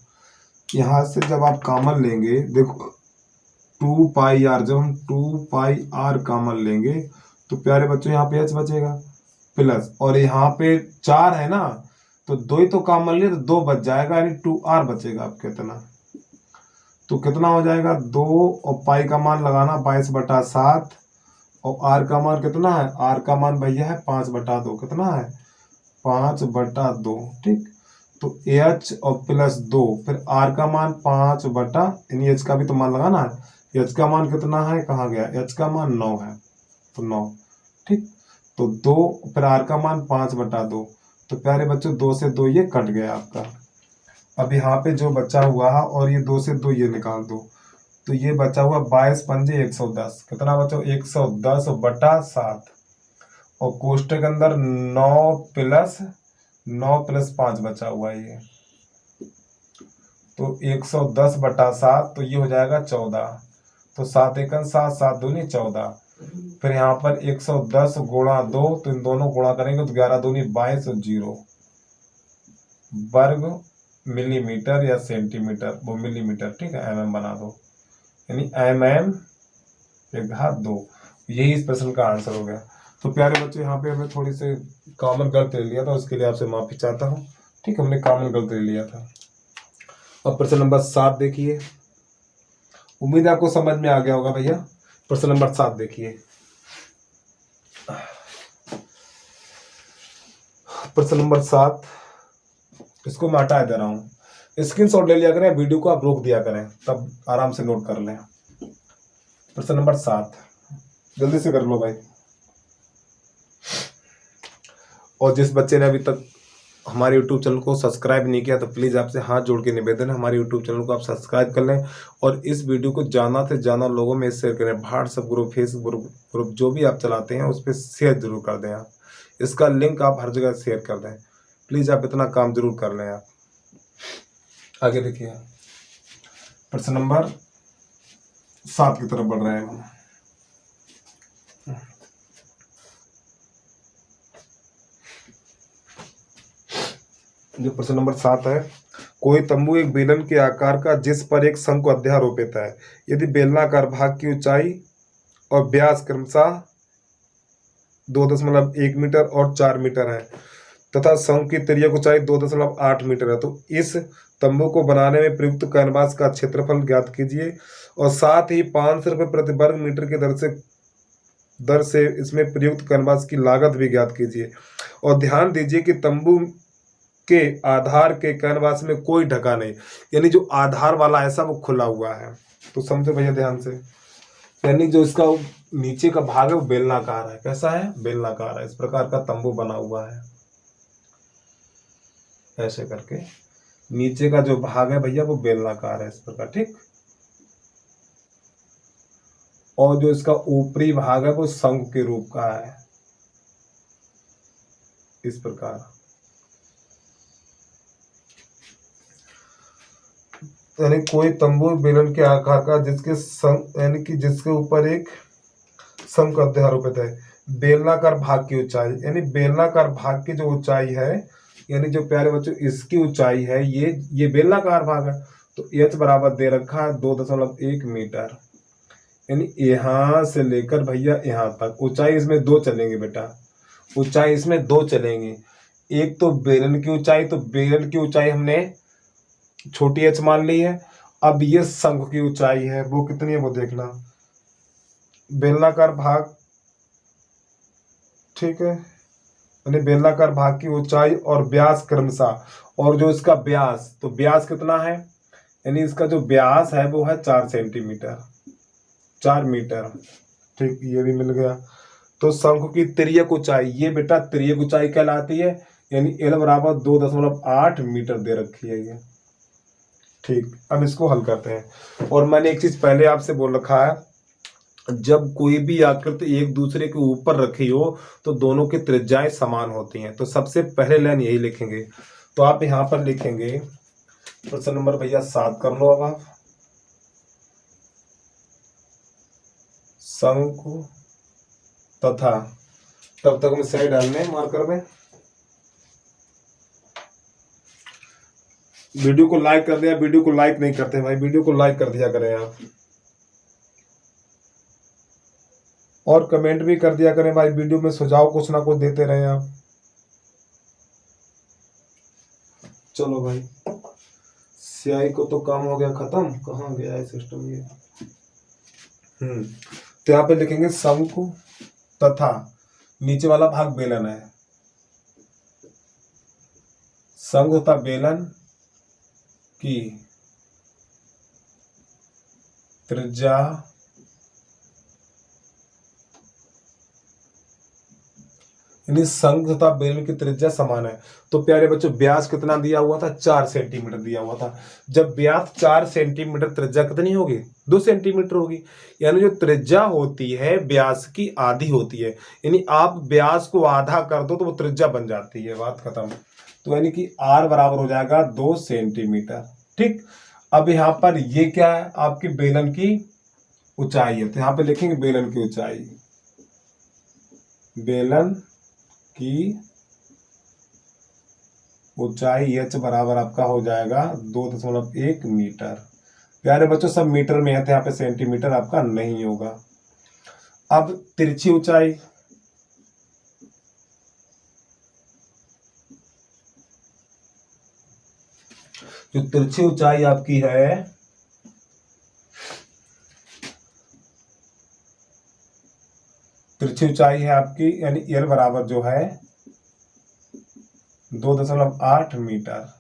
यहाँ से जब आप कॉमन लेंगे, देखो 2πr, जब हम 2πr कॉमन लेंगे तो प्यारे बच्चों यहाँ पे h बचेगा प्लस, और यहाँ पे 4 है ना, तो 2 ही तो कॉमन लिए तो 2 बच जाएगा, यानी 2r बचेगा। अब कितना, तो कितना हो जाएगा 2 और पाई का मान लगाना 22/7 और r का मान कितना है, r का मान भैया है 5/2, कितना है 5/2, ठीक। तो h और प्लस 2, फिर r का मान 5 बटा, यानी h का भी तो मान लगाना है। h का मान कितना है, कहाँ गया, h का मान 9 है, तो 9, ठीक। तो 2 फिर r का मान 5/2, तो प्यारे बच्चों 2 से 2 ये कट गया आपका। अब यहाँ पे जो बचा हुआ है, और ये 2 से 2 ये निकाल दो, तो ये बचा हुआ 22 पंजे 110, कितना बचा 110/7 और कोष्टक के अंदर 9 प्लस 5 बचा हुआ है ये, तो 110/7, तो ये हो जाएगा 14, तो 7 एकन 7, 7 दूनी 14। फिर यहाँ पर 110 गुणा 2, तो इन दोनों गुणा करेंगे तो 11 दूनी 22 और 0 वर्ग मिलीमीटर या सेंटीमीटर, वो मिलीमीटर, ठीक है, mm बना दो, यानी mm/2। यही इस प्रश्न का आंसर हो गया। तो प्यारे बच्चों यहाँ पे हमें थोड़ी से कॉमन गलत ले लिया था, उसके लिए आपसे माफी चाहता हूँ, ठीक, हमने कॉमन गलत ले लिया था। अब प्रश्न नंबर 7 देखिए, उम्मीद है आपको समझ में आ गया होगा भैया। प्रश्न नंबर 7 देखिए, प्रश्न नंबर 7, इसको मैं हटा दे रहा हूँ, स्क्रीनशॉट ले लिया करें, वीडियो को आप रोक दिया करें, तब आराम से नोट कर लें। प्रश्न नंबर 7 जल्दी से कर लो भाई। और जिस बच्चे ने अभी तक हमारे YouTube चैनल को सब्सक्राइब नहीं किया, तो प्लीज़ आपसे हाथ जोड़ के निवेदन है, हमारे YouTube चैनल को आप सब्सक्राइब कर लें और इस वीडियो को ज़्यादा से ज़्यादा लोगों में शेयर करें। व्हाट्सएप ग्रुप, फेसबुक ग्रुप जो भी आप चलाते हैं उस पर शेयर जरूर कर दें आप, इसका लिंक आप हर जगह शेयर कर दें। प्लीज़ आप इतना काम जरूर कर लें आप। आगे देखिए, प्रश्न नंबर 7 की तरफ बढ़ रहे हैं हम। जो प्रश्न नंबर 7 है, कोई तंबू एक बेलन के आकार का जिस पर एक शंकु अध्यारोपित है। यदि बेलनाकार भाग की ऊंचाई और व्यास क्रमशः 2.1 मीटर और 4 मीटर है तथा शंकु की तिर्यक ऊंचाई 2.8 मीटर है, तो इस तंबू को बनाने में प्रयुक्त कैनवास का क्षेत्रफल ज्ञात कीजिए और साथ ही 500 रुपये प्रति वर्ग मीटर की दर से इसमें प्रयुक्त कैनवास की लागत भी ज्ञात कीजिए। और ध्यान दीजिए कि तंबू के आधार के कैनवास में कोई ढका नहीं, यानी जो आधार वाला ऐसा वो खुला हुआ है। तो समझो भैया ध्यान से, यानी जो इसका नीचे का भाग है वो बेलनाकार है। कैसा है? बेलनाकार है। इस प्रकार का तंबू बना हुआ है ऐसे करके, नीचे का जो भाग है भैया वो बेलनाकार है इस प्रकार, ठीक। और जो इसका ऊपरी भाग है वो शंकु के रूप का है इस प्रकार। यानी कोई तंबू बेलन के आकार का जिसके ऊपर एक शंकु अध्यारोपित है। बेलनाकार भाग की ऊंचाई, यानी बेलनाकार भाग की जो ऊंचाई है, यानी जो प्यारे बच्चों इसकी ऊंचाई है, ये बेलनाकार भाग है, तो h बराबर दे रखा है 2.1 मीटर। यानी यहाँ से लेकर भैया यहाँ तक ऊंचाई इसमें 2 चलेंगे बेटा, ऊंचाई इसमें 2 चलेंगे। एक तो बेलन की ऊंचाई, तो बेलन की ऊंचाई हमने छोटी h मान ली है। अब ये शंकु की ऊंचाई है, वो कितनी है वो देखना। बेलनाकार भाग, ठीक है, यानी बेलनाकार भाग की ऊंचाई और व्यास क्रमशः, और जो इसका व्यास, तो व्यास कितना है, यानी इसका जो व्यास है वो है 4 सेंटीमीटर। 4 मीटर। ठीक, ये भी मिल गया। तो शंकु की तिर्यक ऊंचाई, ये बेटा तिर्यक ऊंचाई कहलाती है, यानी एल बराबर 2.8 मीटर दे रखी है ये। ठीक, अब इसको हल करते हैं। और मैंने एक चीज पहले आपसे बोल रखा है, जब कोई भी आकृति एक दूसरे के ऊपर रखी हो तो दोनों की त्रिज्याएं समान होती हैं। तो सबसे पहले लाइन यही लिखेंगे। तो आप यहां पर लिखेंगे प्रश्न नंबर भैया 7 कर लो। अब आप शंकु तथा, तब तक हम सही डालने मार्कर में। वीडियो को लाइक कर दिया, वीडियो को लाइक नहीं करते भाई, वीडियो को लाइक कर दिया करें आप, और कमेंट भी कर दिया करें भाई, वीडियो में सुझाव कुछ ना कुछ देते रहे आप। चलो भाई, स्याही को तो काम हो गया खत्म, कहाँ गया है सिस्टम ये। तो यहाँ पे लिखेंगे शंकु तथा, नीचे वाला भाग बेलन है, शंकु तथा बेलन की त्रिज्या यानी शंकु तथा बेलन की त्रिज्या समान है। तो प्यारे बच्चों, व्यास कितना दिया हुआ था? 4 सेंटीमीटर दिया हुआ था। जब व्यास 4 सेंटीमीटर, त्रिज्या कितनी होगी? 2 सेंटीमीटर होगी। यानी जो त्रिज्या होती है व्यास की आधी होती है, यानी आप व्यास को आधा कर दो तो वो त्रिज्या बन जाती है, बात खत्म। तो यानी कि r बराबर हो जाएगा 2 सेंटीमीटर। ठीक, अब यहाँ पर ये क्या है? आपकी बेलन की ऊंचाई है। तो यहाँ पे लिखेंगे बेलन की ऊंचाई, बेलन की ऊंचाई h बराबर आपका हो जाएगा 2.1 मीटर। प्यारे बच्चों, सब मीटर में है तो यहाँ पे सेंटीमीटर आपका नहीं होगा। अब तिरछी ऊंचाई, जो तिरछी ऊंचाई आपकी है, तिरछी ऊंचाई है आपकी, यानी एल बराबर जो है 2.8 मीटर।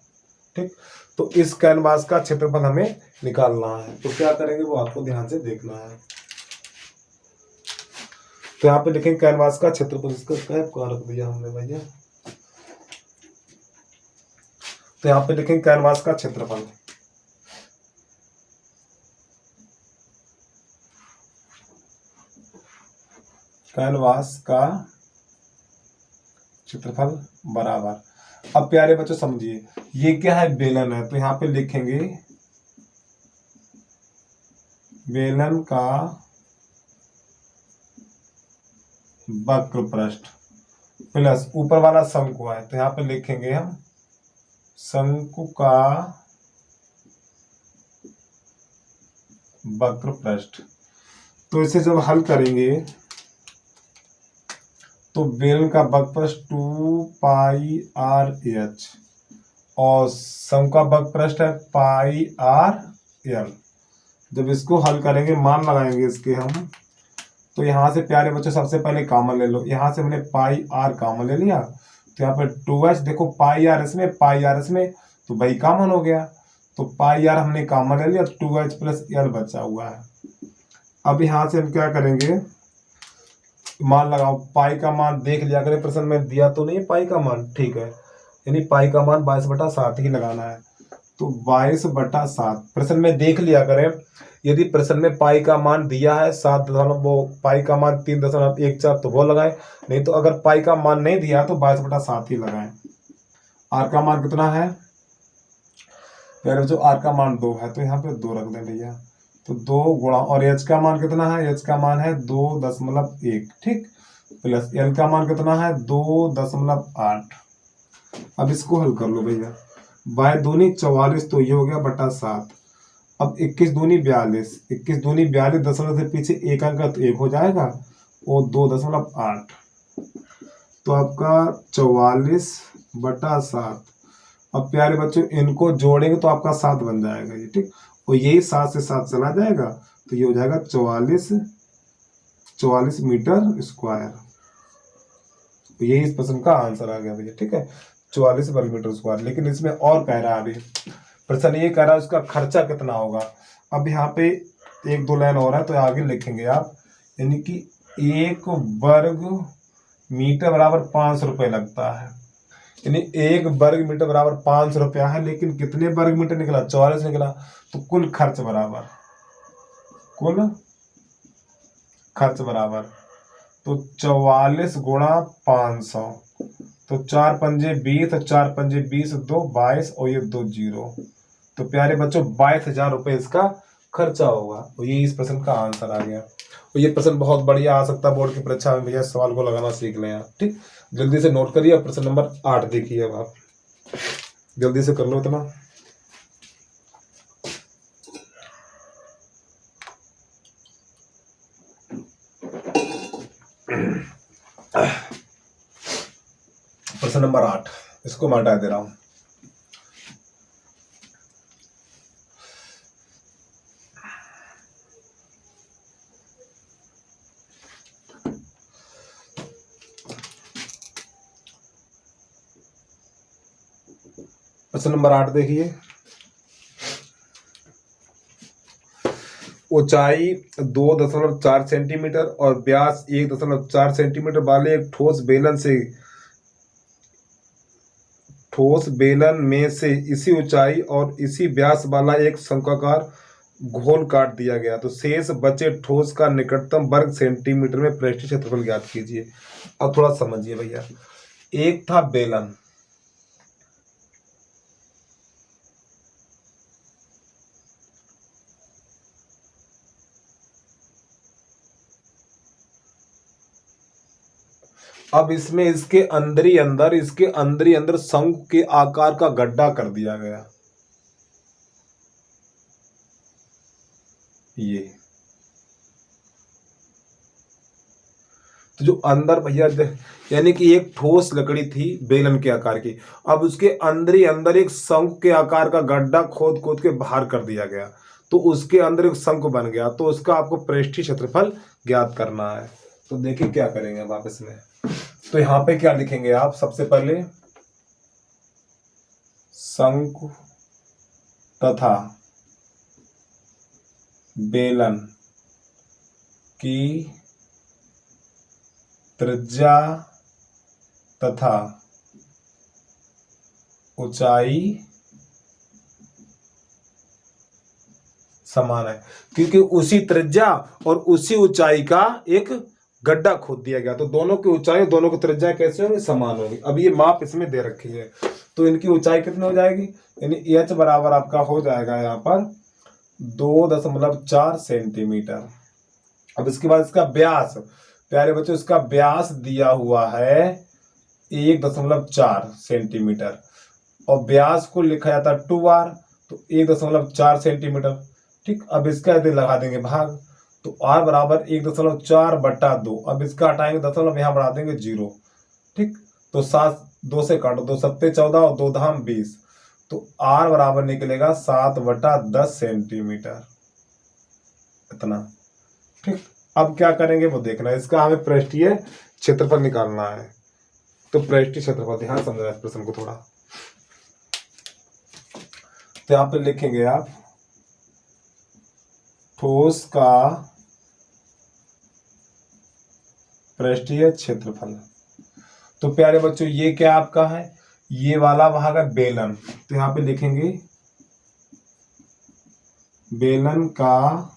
ठीक, तो इस कैनवास का क्षेत्रफल हमें निकालना है। तो क्या करेंगे वो आपको ध्यान से देखना है। तो यहाँ पे लिखेंगे कैनवास का क्षेत्रफल, इसका कैप कहाँ रख दिया हमने भैया? तो यहाँ पे लिखेंगे कैनवास का क्षेत्रफल। कैनवास का क्षेत्रफल बराबर, अब प्यारे बच्चों समझिए, ये क्या है? बेलन है। तो यहाँ पे लिखेंगे बेलन का वक्र पृष्ठ प्लस ऊपर वाला शंकु है। तो यहाँ पे लिखेंगे हम शंकु का वक्र पृष्ठ। तो इसे जब हल करेंगे तो बेलन का वक्र पृष्ठ 2πr/h और शंकु का वक्र पृष्ठ है πr/l। जब इसको हल करेंगे, मान लगाएंगे इसके हम, तो यहाँ से प्यारे बच्चों सबसे पहले कॉमन ले लो। यहाँ से हमने πr कॉमन ले लिया, तो यहाँ पे 2h, देखो πr इसमें πr इसमें, तो भाई कॉमन हो गया। तो πr हमने कॉमन ले लिया, 2h + l बचा हुआ है। अब यहाँ से हम क्या करेंगे, मान लगाओ। पाई का मान देख लिया करें, प्रश्न में दिया तो नहीं है पाई का मान, ठीक है, यानी पाई का मान 22/7 ही लगाना है। तो 22/7 प्रश्न में देख लिया करें। यदि प्रश्न में पाई का मान दिया है 7 वो पाई का मान 3.14 तो वो लगाए, नहीं तो अगर पाई का मान नहीं दिया तो 22/7 ही लगाए। आर का मान कितना है? जो आर का मान 2 है, तो यहाँ पे 2 रख दें भैया। तो 2 गुणा, और एच का मान कितना है? एच का मान है 2.1, ठीक, प्लस एल का मान कितना है? 2.8। अब इसको हल कर लो भैया। बाय दूनी 44, तो ये हो गया बटा 7। अब 21 दूनी 42, 21 दूनी 42, दशमलव से पीछे एक अंक तो 1 हो जाएगा, और 2.8, तो आपका 44/7। अब प्यारे बच्चों इनको जोड़ेंगे तो आपका 7 बन जाएगा ये, ठीक, और यही 7 से 7 चला जाएगा, तो ये हो जाएगा 44 मीटर स्क्वायर। तो यही इस प्रश्न का आंसर आ गया भैया, ठीक है, 44 वर्ग मीटर स्क्वायर। लेकिन इसमें और कह रहा है, अभी प्रश्न ये कह रहा है उसका खर्चा कितना होगा। अब यहाँ पे एक दो लाइन और है तो आगे लिखेंगे आप, यानी कि 1 वर्ग मीटर बराबर 500 रुपये लगता है। यानी 1 वर्ग मीटर बराबर 500 रुपया है, लेकिन कितने वर्ग मीटर निकला? 44 निकला। तो कुल खर्च बराबर तो 44 गुणा 500, तो 4 पंजे 20, 4 पंजे 20, 2 22 और ये 2 जीरो। तो प्यारे बच्चों 22,000 रुपये इसका खर्चा होगा। तो ये इस प्रश्न का आंसर आ गया। तो ये प्रश्न बहुत बढ़िया आ सकता है बोर्ड की परीक्षा में, भैया सवाल को लगाना सीख लें आप। ठीक, जल्दी से नोट करिए। प्रश्न नंबर 8 देखिए, अब आप जल्दी से कर लो इतना। प्रश्न नंबर 8, इसको मैं हटा दे रहा हूं। प्रश्न नंबर 8 देखिए, ऊंचाई 2.4 सेंटीमीटर और व्यास 1.4 सेंटीमीटर वाले एक ठोस बेलन में से इसी ऊंचाई और इसी व्यास वाला एक शंक्वाकार घोल काट दिया गया, तो शेष बचे ठोस का निकटतम वर्ग सेंटीमीटर में पृष्ठीय क्षेत्रफल ज्ञात कीजिए। अब थोड़ा समझिए भैया, एक था बेलन, अब इसमें इसके अंदर अंदर शंकु के आकार का गड्ढा कर दिया गया। ये तो जो अंदर भैया, यानी कि एक ठोस लकड़ी थी बेलन के आकार की, अब उसके अंदर एक शंकु के आकार का गड्ढा खोद के बाहर कर दिया गया, तो उसके अंदर एक शंकु बन गया। तो उसका आपको पृष्ठीय क्षेत्रफल ज्ञात करना है। तो देखिए क्या करेंगे अब आप इसमें। तो यहां पे क्या लिखेंगे आप? सबसे पहले शंकु तथा बेलन की त्रिज्या तथा ऊंचाई समान है, क्योंकि उसी त्रिज्या और उसी ऊंचाई का एक गड्ढा खोद दिया गया, तो दोनों की ऊंचाई दोनों की त्रिज्या कैसे होंगी? समान होगी। अब ये माप इसमें दे रखी है, तो इनकी ऊंचाई कितनी हो जाएगी? यानी h बराबर आपका हो जाएगा यहाँ पर 2.4 सेंटीमीटर। अब इसके बाद इसका व्यास, प्यारे बच्चों इसका व्यास दिया हुआ है 1.4 सेंटीमीटर और व्यास को लिखा जाता है 2r, तो 1.4 सेंटीमीटर। ठीक, अब इसका यदि लगा देंगे भाग, तो r बराबर 1.4/2। अब इसका हटाएंगे दशमलव, यहाँ बढ़ा देंगे 0। ठीक, तो 7 2 से काटो, 2 7 14 और 2 धाम 20, तो r बराबर निकलेगा 7/10 सेंटीमीटर, इतना। ठीक, अब क्या करेंगे वो देखना है। इसका हमें पृष्ठीय क्षेत्रफल निकालना है। तो पृष्ठीय क्षेत्रफल, ध्यान समझना इस प्रश्न को थोड़ा। तो यहाँ पे लिखेंगे आप ठोस का पृष्ठीय क्षेत्रफल। तो प्यारे बच्चों ये क्या आपका है? ये वाला भाग है बेलन, तो यहां पे लिखेंगे बेलन का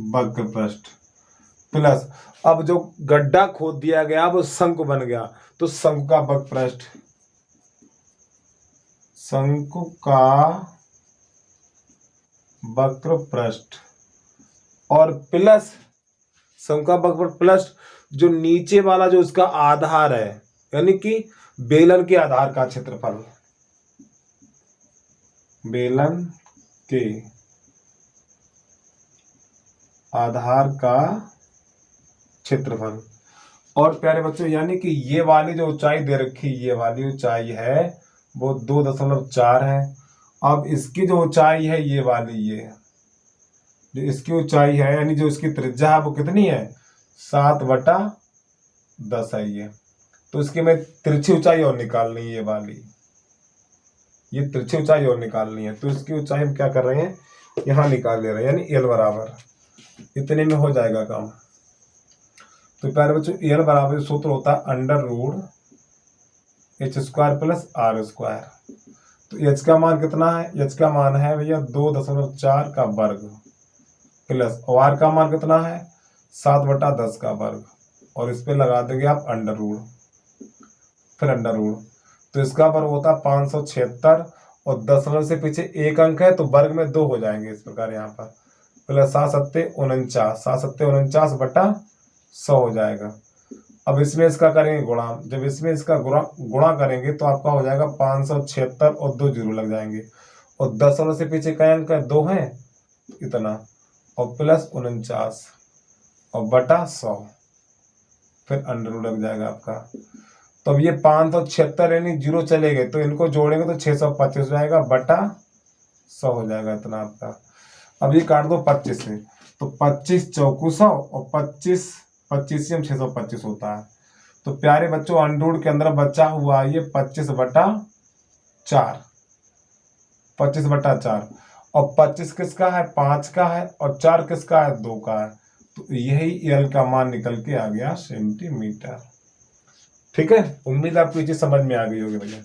वक्र पृष्ठ प्लस, अब जो गड्ढा खोद दिया गया वो शंकु बन गया, तो शंकु का वक्र पृष्ठ, शंकु का वक्र पृष्ठ और प्लस शंकु का वक्र प्लस जो नीचे वाला जो उसका आधार है, यानी कि बेलन के आधार का क्षेत्रफल, बेलन के आधार का क्षेत्रफल। और प्यारे बच्चों यानी कि ये वाली जो ऊंचाई दे रखी, ये वाली ऊंचाई है वो 2.4 है। अब इसकी जो ऊंचाई है ये वाली, ये जो इसकी ऊंचाई है यानी जो इसकी त्रिज्या है वो कितनी है? 7/10 है ये। तो इसकी में तिरछी ऊंचाई और निकालनी है, ये वाली ये तिरछी ऊंचाई और निकालनी है, तो इसकी ऊंचाई हम क्या कर रहे हैं, यहाँ निकाल ले रहे हैं, यानी एल बराबर इतने में हो जाएगा काम। तो प्यारे बच्चों एल बराबर सूत्र होता है under root H square plus R square. तो एच का मान कितना है, एच का मान है भैया 2.4 का वर्ग प्लस आर का मान कितना है 7/10 का वर्ग, और इस पे लगा देंगे आप अंडर रूट, फिर अंडर रूट। तो इसका वर्ग होता है 576 और दशमलव से पीछे एक अंक है तो वर्ग में 2 हो जाएंगे इस प्रकार यहाँ पर, प्लस 7×7=49 हो जाएगा। अब इसमें इसका करेंगे गुणा, जब इसमें इसका गुणा करेंगे तो आपका हो जाएगा 576 और 2 जीरो लग जाएंगे, और दशमलव से पीछे कई अंक है 2 है इतना, और प्लस 49 और बटा 100, फिर अंडर रूट लग जाएगा आपका। तो अब ये 576 यानी जीरो चले गए तो इनको जोड़ेंगे तो 625 हो जाएगा बटा 100 हो जाएगा इतना आपका। अब ये काट दो 25 से, तो 25 चौकू 100 और 25 से हम 625 होता है। तो प्यारे बच्चों अंडर रूट के अंदर बचा हुआ ये 25/4, 25/4, और 25 किसका है 5 का है, और 4 किसका है 2 का है, तो यही एल का मान निकल के आ गया सेंटीमीटर। ठीक है, उम्मीद आपको ये चीज समझ में आ गई होगी भैया।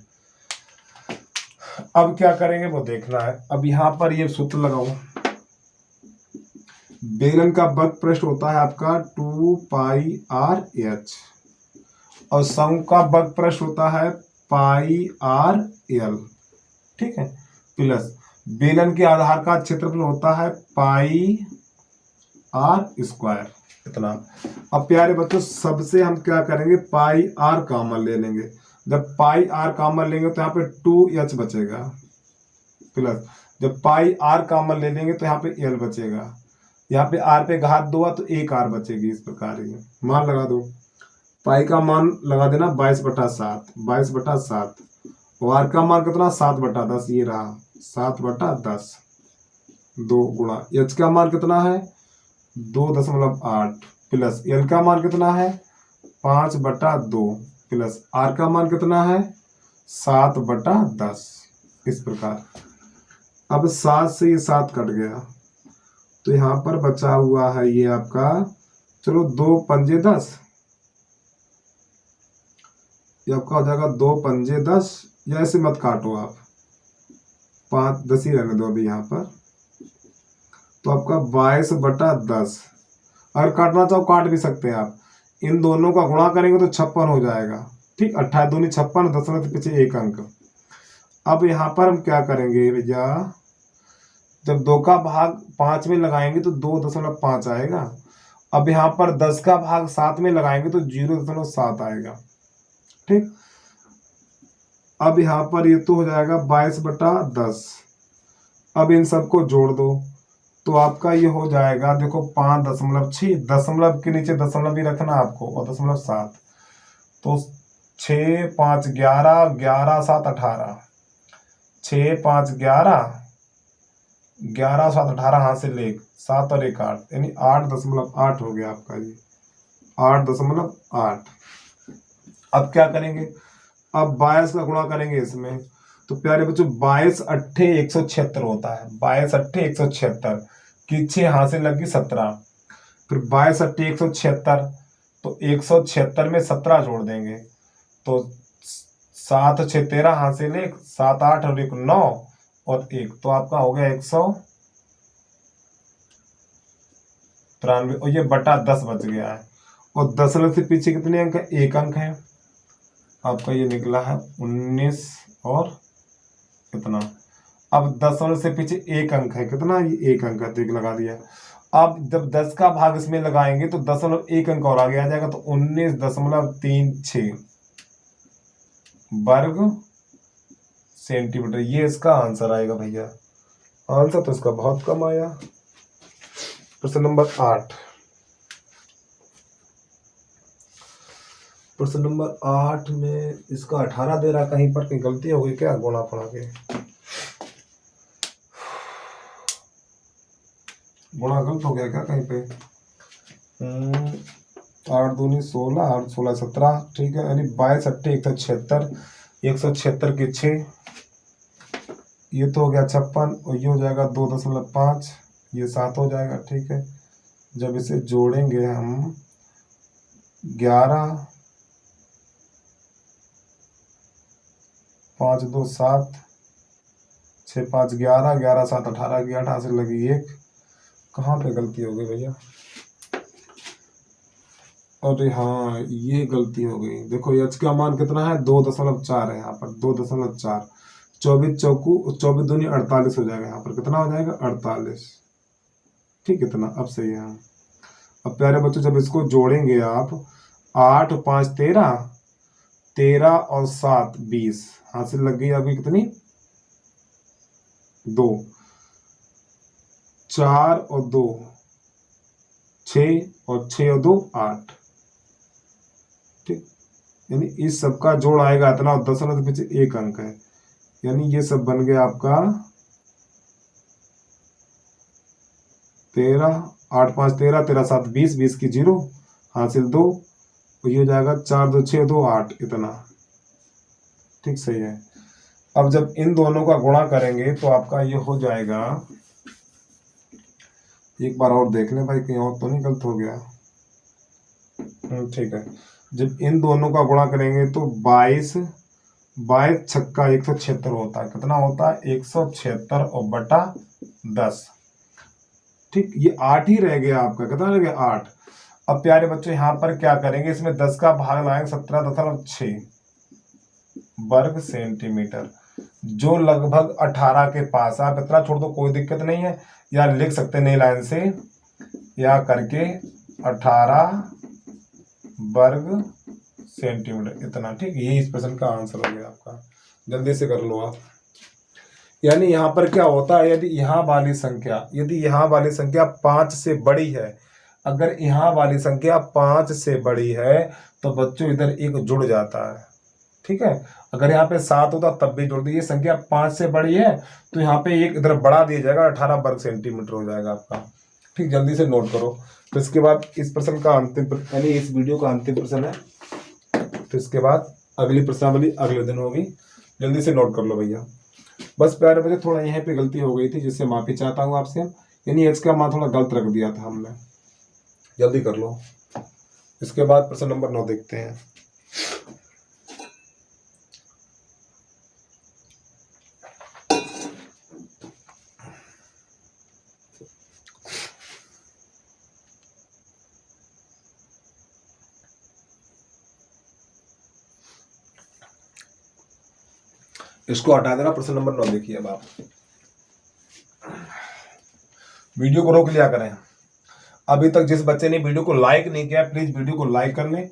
अब क्या करेंगे वो देखना है। अब यहाँ पर ये सूत्र लगाओ, बेलन का वर्ग पृष्ठ होता है आपका 2πr/h और शंकु का वर्ग पृष्ठ होता है πr/l। ठीक है, प्लस बेलन के आधार का क्षेत्रफल होता है πr² इतना। अब प्यारे बच्चों सबसे हम क्या करेंगे πr कॉमन ले लेंगे, जब πr कॉमन लेंगे तो यहाँ पे 2h बचेगा, प्लस जब πr कॉमन ले लेंगे तो यहाँ पे l बचेगा, यहाँ पे r पे घात 2 तो 1 r बचेगी। इस प्रकार ये मान लगा दो, पाई का मान लगा देना 22/7 और r का मान कितना 7/10, ये रहा 7/10, 2 गुणा h का मान कितना है 2.8 प्लस l का मान कितना है 5/2 प्लस r का मान कितना है 7/10। इस प्रकार अब 7 से ये 7 कट गया तो यहाँ पर बचा हुआ है ये आपका, चलो 2 पंजे 10, ये आपका हो जाएगा 2 पंजे 10, या ऐसे मत काटो आप 5 10 ही रहने दो अभी यहाँ पर। तो आपका 22/10, अगर काटना चाहो काट भी सकते हैं आप, इन दोनों का गुणा करेंगे तो 56 हो जाएगा। ठीक, 28 दूनी 56, दशमलव के पीछे एक अंक। अब यहाँ पर हम क्या करेंगे भैया, जब 2 का भाग 5 में लगाएंगे तो 2.5 आएगा। अब यहाँ पर 10 का भाग 7 में लगाएंगे तो 0.7 आएगा। ठीक, अब यहाँ पर ये तो हो जाएगा 22/10। अब इन सबको जोड़ दो तो आपका ये हो जाएगा, देखो 5.6, दशमलव के नीचे दशमलव भी रखना आपको, और 0.7, तो 6 5 11, 11 7 18, 6 5 11, 11 7 18, हाथ से ले 7 और 1 8, यानी 8.8 हो गया आपका ये 8.8। अब क्या करेंगे, अब 22 का गुणा करेंगे इसमें, तो प्यारे बच्चों 22 8 176 होता है, 22 8 176 की 6 हाथ से लगी 17, फिर 22 8 176, तो 176 में 17 जोड़ देंगे तो 7 6 13, हाथ से ले 7 8 और 1 9 और 1, तो आपका हो गया 193, और ये बटा 10 बच गया है। और दशमलव से पीछे कितने अंक है, एक अंक है आपका, ये निकला है 19 और कितना। अब दशमलव से पीछे एक अंक है कितना, ये एक अंक है तो एक लगा दिया। अब जब 10 का भाग इसमें लगाएंगे तो दशमलव एक अंक और आगे आ जाएगा, तो 19.36 वर्ग सेंटीमीटर, ये इसका आंसर आएगा भैया। आंसर तो इसका बहुत कम आया। प्रश्न नंबर 8, प्रश्न नंबर 8 में इसका 18 दे रहा, कहीं पर कहीं गलती हो गई क्या, गुणा पड़ा के गुणा गलत हो गया क्या कहीं पे। 8 दूनी 16, 8 16 17, ठीक है, यानी 22 8 176, 176 के 6, ये तो हो गया 56 और ये हो जाएगा 2.5, ये 7 हो जाएगा। ठीक है, जब इसे जोड़ेंगे हम 11, 5 2 7, 6 5 11, 11 7 18 की 8 से लगी 1। कहाँ पे गलती हो गई भैया? अरे हाँ, ये गलती हो गई। देखो एच का मान कितना है? 2.4 है यहाँ पर, 2.4। 24 चौकू 24 दूनी 48 हो जाएगा। यहाँ पर कितना हो जाएगा? 48। ठीक, इतना अब सही है। अब प्यारे बच्चों जब इसको जोड़ेंगे आप, 8 5 13, 13 और 7 20, हासिल लग गई आपकी कितनी? 2। 4 और 2 6 और 6 और 2 8। ठीक, यानी इस सब का जोड़ आएगा इतना, और 10 के पीछे 1 अंक है, यानी ये सब बन गया आपका 13, 8 5 13, 13 7 20, 20 की 0, हासिल 2, तो ये हो जाएगा 4 2 6 2 8, इतना। ठीक, सही है। अब जब इन दोनों का गुणा करेंगे तो आपका ये हो जाएगा, एक बार और देख लें भाई कहीं और तो नहीं गलत हो गया। ठीक है, जब इन दोनों का गुणा करेंगे तो 22 22 छक्का 176 होता है। कितना होता है? 176 और बटा 10। ठीक, ये 8 ही रह गया आपका। कितना रह गया? 8। अब प्यारे बच्चों यहाँ पर क्या करेंगे, इसमें 10 का भाग लाएंगे 17.6 वर्ग सेंटीमीटर, जो लगभग 18 के पास। आप इतना छोड़ दो, कोई दिक्कत नहीं है, या लिख सकते नई लाइन से या करके 18 वर्ग सेंटीमीटर, इतना। ठीक, यही इस प्रश्न का आंसर हो गया आपका। जल्दी से कर लो आप। यानी यहाँ पर क्या होता है, यदि यहाँ वाली संख्या 5 से बड़ी है, अगर यहाँ वाली संख्या 5 से बड़ी है तो बच्चों इधर एक जुड़ जाता है। ठीक है, अगर यहाँ पे 7 होता तब भी जोड़ दीजिए। संख्या 5 से बड़ी है तो यहाँ पे एक इधर बढ़ा दिया जाएगा, 18 वर्ग सेंटीमीटर हो जाएगा आपका। ठीक, जल्दी से नोट करो। तो इसके बाद इस प्रश्न का अंतिम, यानी इस वीडियो का अंतिम प्रश्न है। तो इसके बाद अगली प्रश्नावली अगले दिन होगी। जल्दी से नोट कर लो भैया। बस प्यारे बच्चे, थोड़ा यहाँ पे गलती हो गई थी, जिससे माफी चाहता हूँ आपसे। यानी एच का मान थोड़ा गलत रख दिया था हमने। जल्दी कर लो। इसके बाद प्रश्न नंबर 9 देखते हैं। इसको हटा देना। प्रश्न नंबर 9 देखिए। अब आप वीडियो को रोक लिया करें। अभी तक जिस बच्चे ने वीडियो को लाइक नहीं किया, प्लीज वीडियो को लाइक कर लें।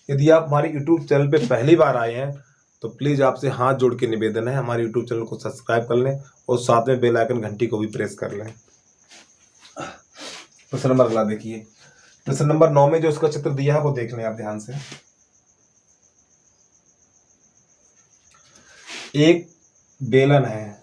यदि आप हमारे यूट्यूब चैनल पे पहली बार आए हैं तो प्लीज आपसे हाथ जोड़ के निवेदन है, हमारे यूट्यूब चैनल को सब्सक्राइब कर लें और साथ में बेल आइकन घंटी को भी प्रेस कर लें। प्रश्न नंबर अगला देखिए। प्रश्न नंबर 9 में जो इसका चित्र दिया है वो देख लें आप ध्यान से। एक बेलन है,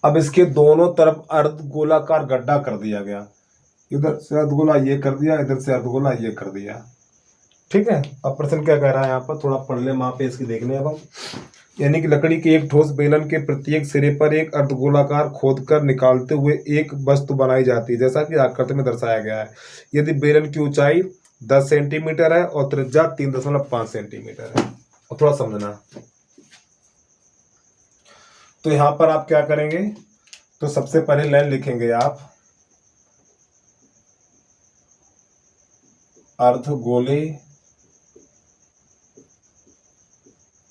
अब इसके दोनों तरफ अर्धगोलाकार गड्ढा कर दिया गया। इधर से अर्धगोला ये कर दिया, इधर से अर्धगोला ये कर दिया। ठीक है, अब प्रश्न क्या कह रहा है यहाँ पर, थोड़ा पढ़ ले वहां पे इसकी देख लें अब हम। यानी कि लकड़ी के एक ठोस बेलन के प्रत्येक सिरे पर एक अर्धगोलाकार खोदकर निकालते हुए एक वस्तु बनाई जाती है, जैसा कि आकृति में दर्शाया गया है। यदि बेलन की ऊंचाई 10 सेंटीमीटर है और त्रिज्या 3.5 सेंटीमीटर है। और थोड़ा समझना, तो यहां पर आप क्या करेंगे, तो सबसे पहले लाइन लिखेंगे आप, अर्धगोले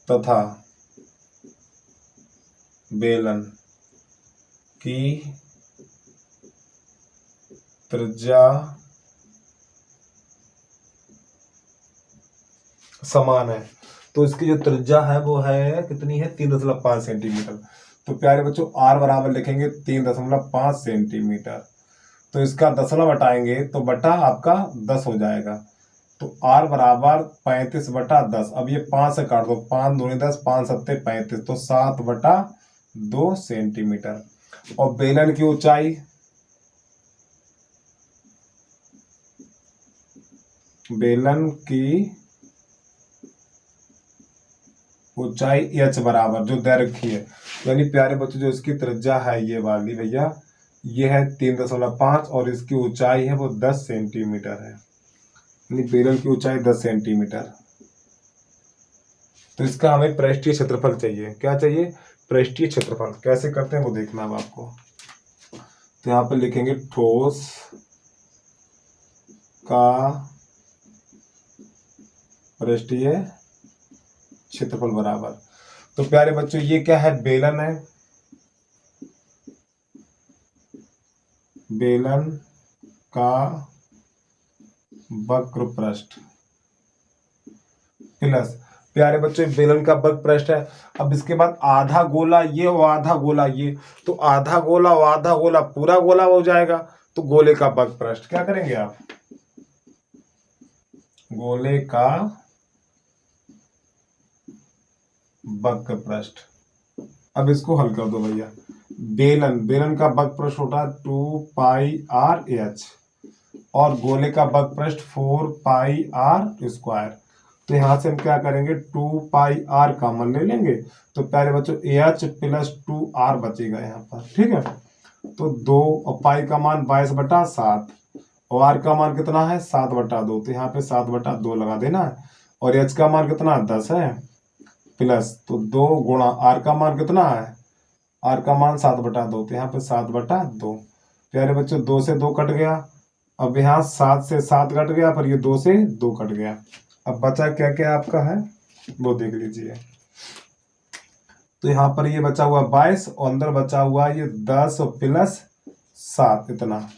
तथा बेलन की त्रिज्या समान है। तो इसकी जो त्रिज्या है वो है कितनी है? 3.5 सेंटीमीटर। तो प्यारे बच्चों आर बराबर लिखेंगे 3.5 सेंटीमीटर। तो इसका दशमलव हटाएंगे तो बटा आपका 10 हो जाएगा। तो आर बराबर 35 बटा 10। अब ये 5 से काट दो, 5 दूनी 10, 5 सत्ते 35, तो 7 बटा 2 सेंटीमीटर। और बेलन की ऊंचाई, बेलन की ऊंचाई h बराबर जो दे रखी है, यानी प्यारे बच्चों जो इसकी त्रिज्या है ये वाली भैया, ये है 3.5 और इसकी ऊंचाई है वो 10 सेंटीमीटर है, यानी बेलन की ऊंचाई 10 सेंटीमीटर। तो इसका हमें पृष्ठीय क्षेत्रफल चाहिए। क्या चाहिए? पृष्ठीय क्षेत्रफल। कैसे करते हैं वो देखना है आपको। तो यहाँ पे लिखेंगे ठोस का पृष्ठीय क्षेत्रफल बराबर। तो प्यारे बच्चों ये क्या है? बेलन है, बेलन का वक्र पृष्ठ प्लस, प्यारे बच्चों बेलन का वक्र पृष्ठ है। अब इसके बाद आधा गोला ये और आधा गोला ये, तो आधा गोला और आधा गोला पूरा गोला हो जाएगा। तो गोले का वक्र पृष्ठ क्या करेंगे आप? गोले का वक्र पृष्ठ। अब इसको हल कर दो भैया। बेलन का वक्र पृष्ठ होता है 2πr/h और गोले का वक्र पृष्ठ 4πr²। तो यहां से हम क्या करेंगे? 2πr कॉमन ले लेंगे, तो प्यारे बच्चों h + 2r बचेगा यहाँ पर। ठीक है, तो 2 और पाई का मान 22/7 और r का मान कितना है? 7/2। तो यहाँ पे 7/2 लगा देना है। और h का मान कितना? 10 है प्लस, तो 2 गुणा r का मान कितना है? r का मान 7/2, तो यहाँ पे 7/2। प्यारे बच्चों 2 से 2 कट गया। अब यहाँ 7 से 7 कट गया, पर ये 2 से 2 कट गया। अब बचा क्या क्या आपका है वो देख लीजिए। तो यहाँ पर ये बचा हुआ 22 और अंदर बचा हुआ ये 10 + 7 इतना।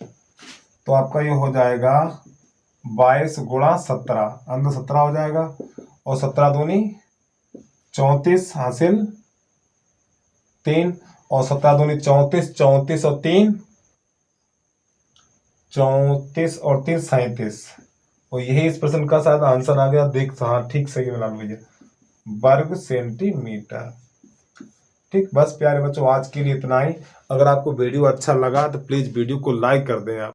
तो आपका ये हो जाएगा 22 × 17, अंदर 17 हो जाएगा और 17 दूनी 34 हासिल 3 और 17 दूनी 34, 34 और 3 34 और 3 37। और यही इस प्रश्न का शायद आंसर आ गया। देख, हाँ ठीक सही मिला मुझे, वर्ग सेंटीमीटर। ठीक, बस प्यारे बच्चों आज के लिए इतना ही। अगर आपको वीडियो अच्छा लगा तो प्लीज वीडियो को लाइक कर दें आप।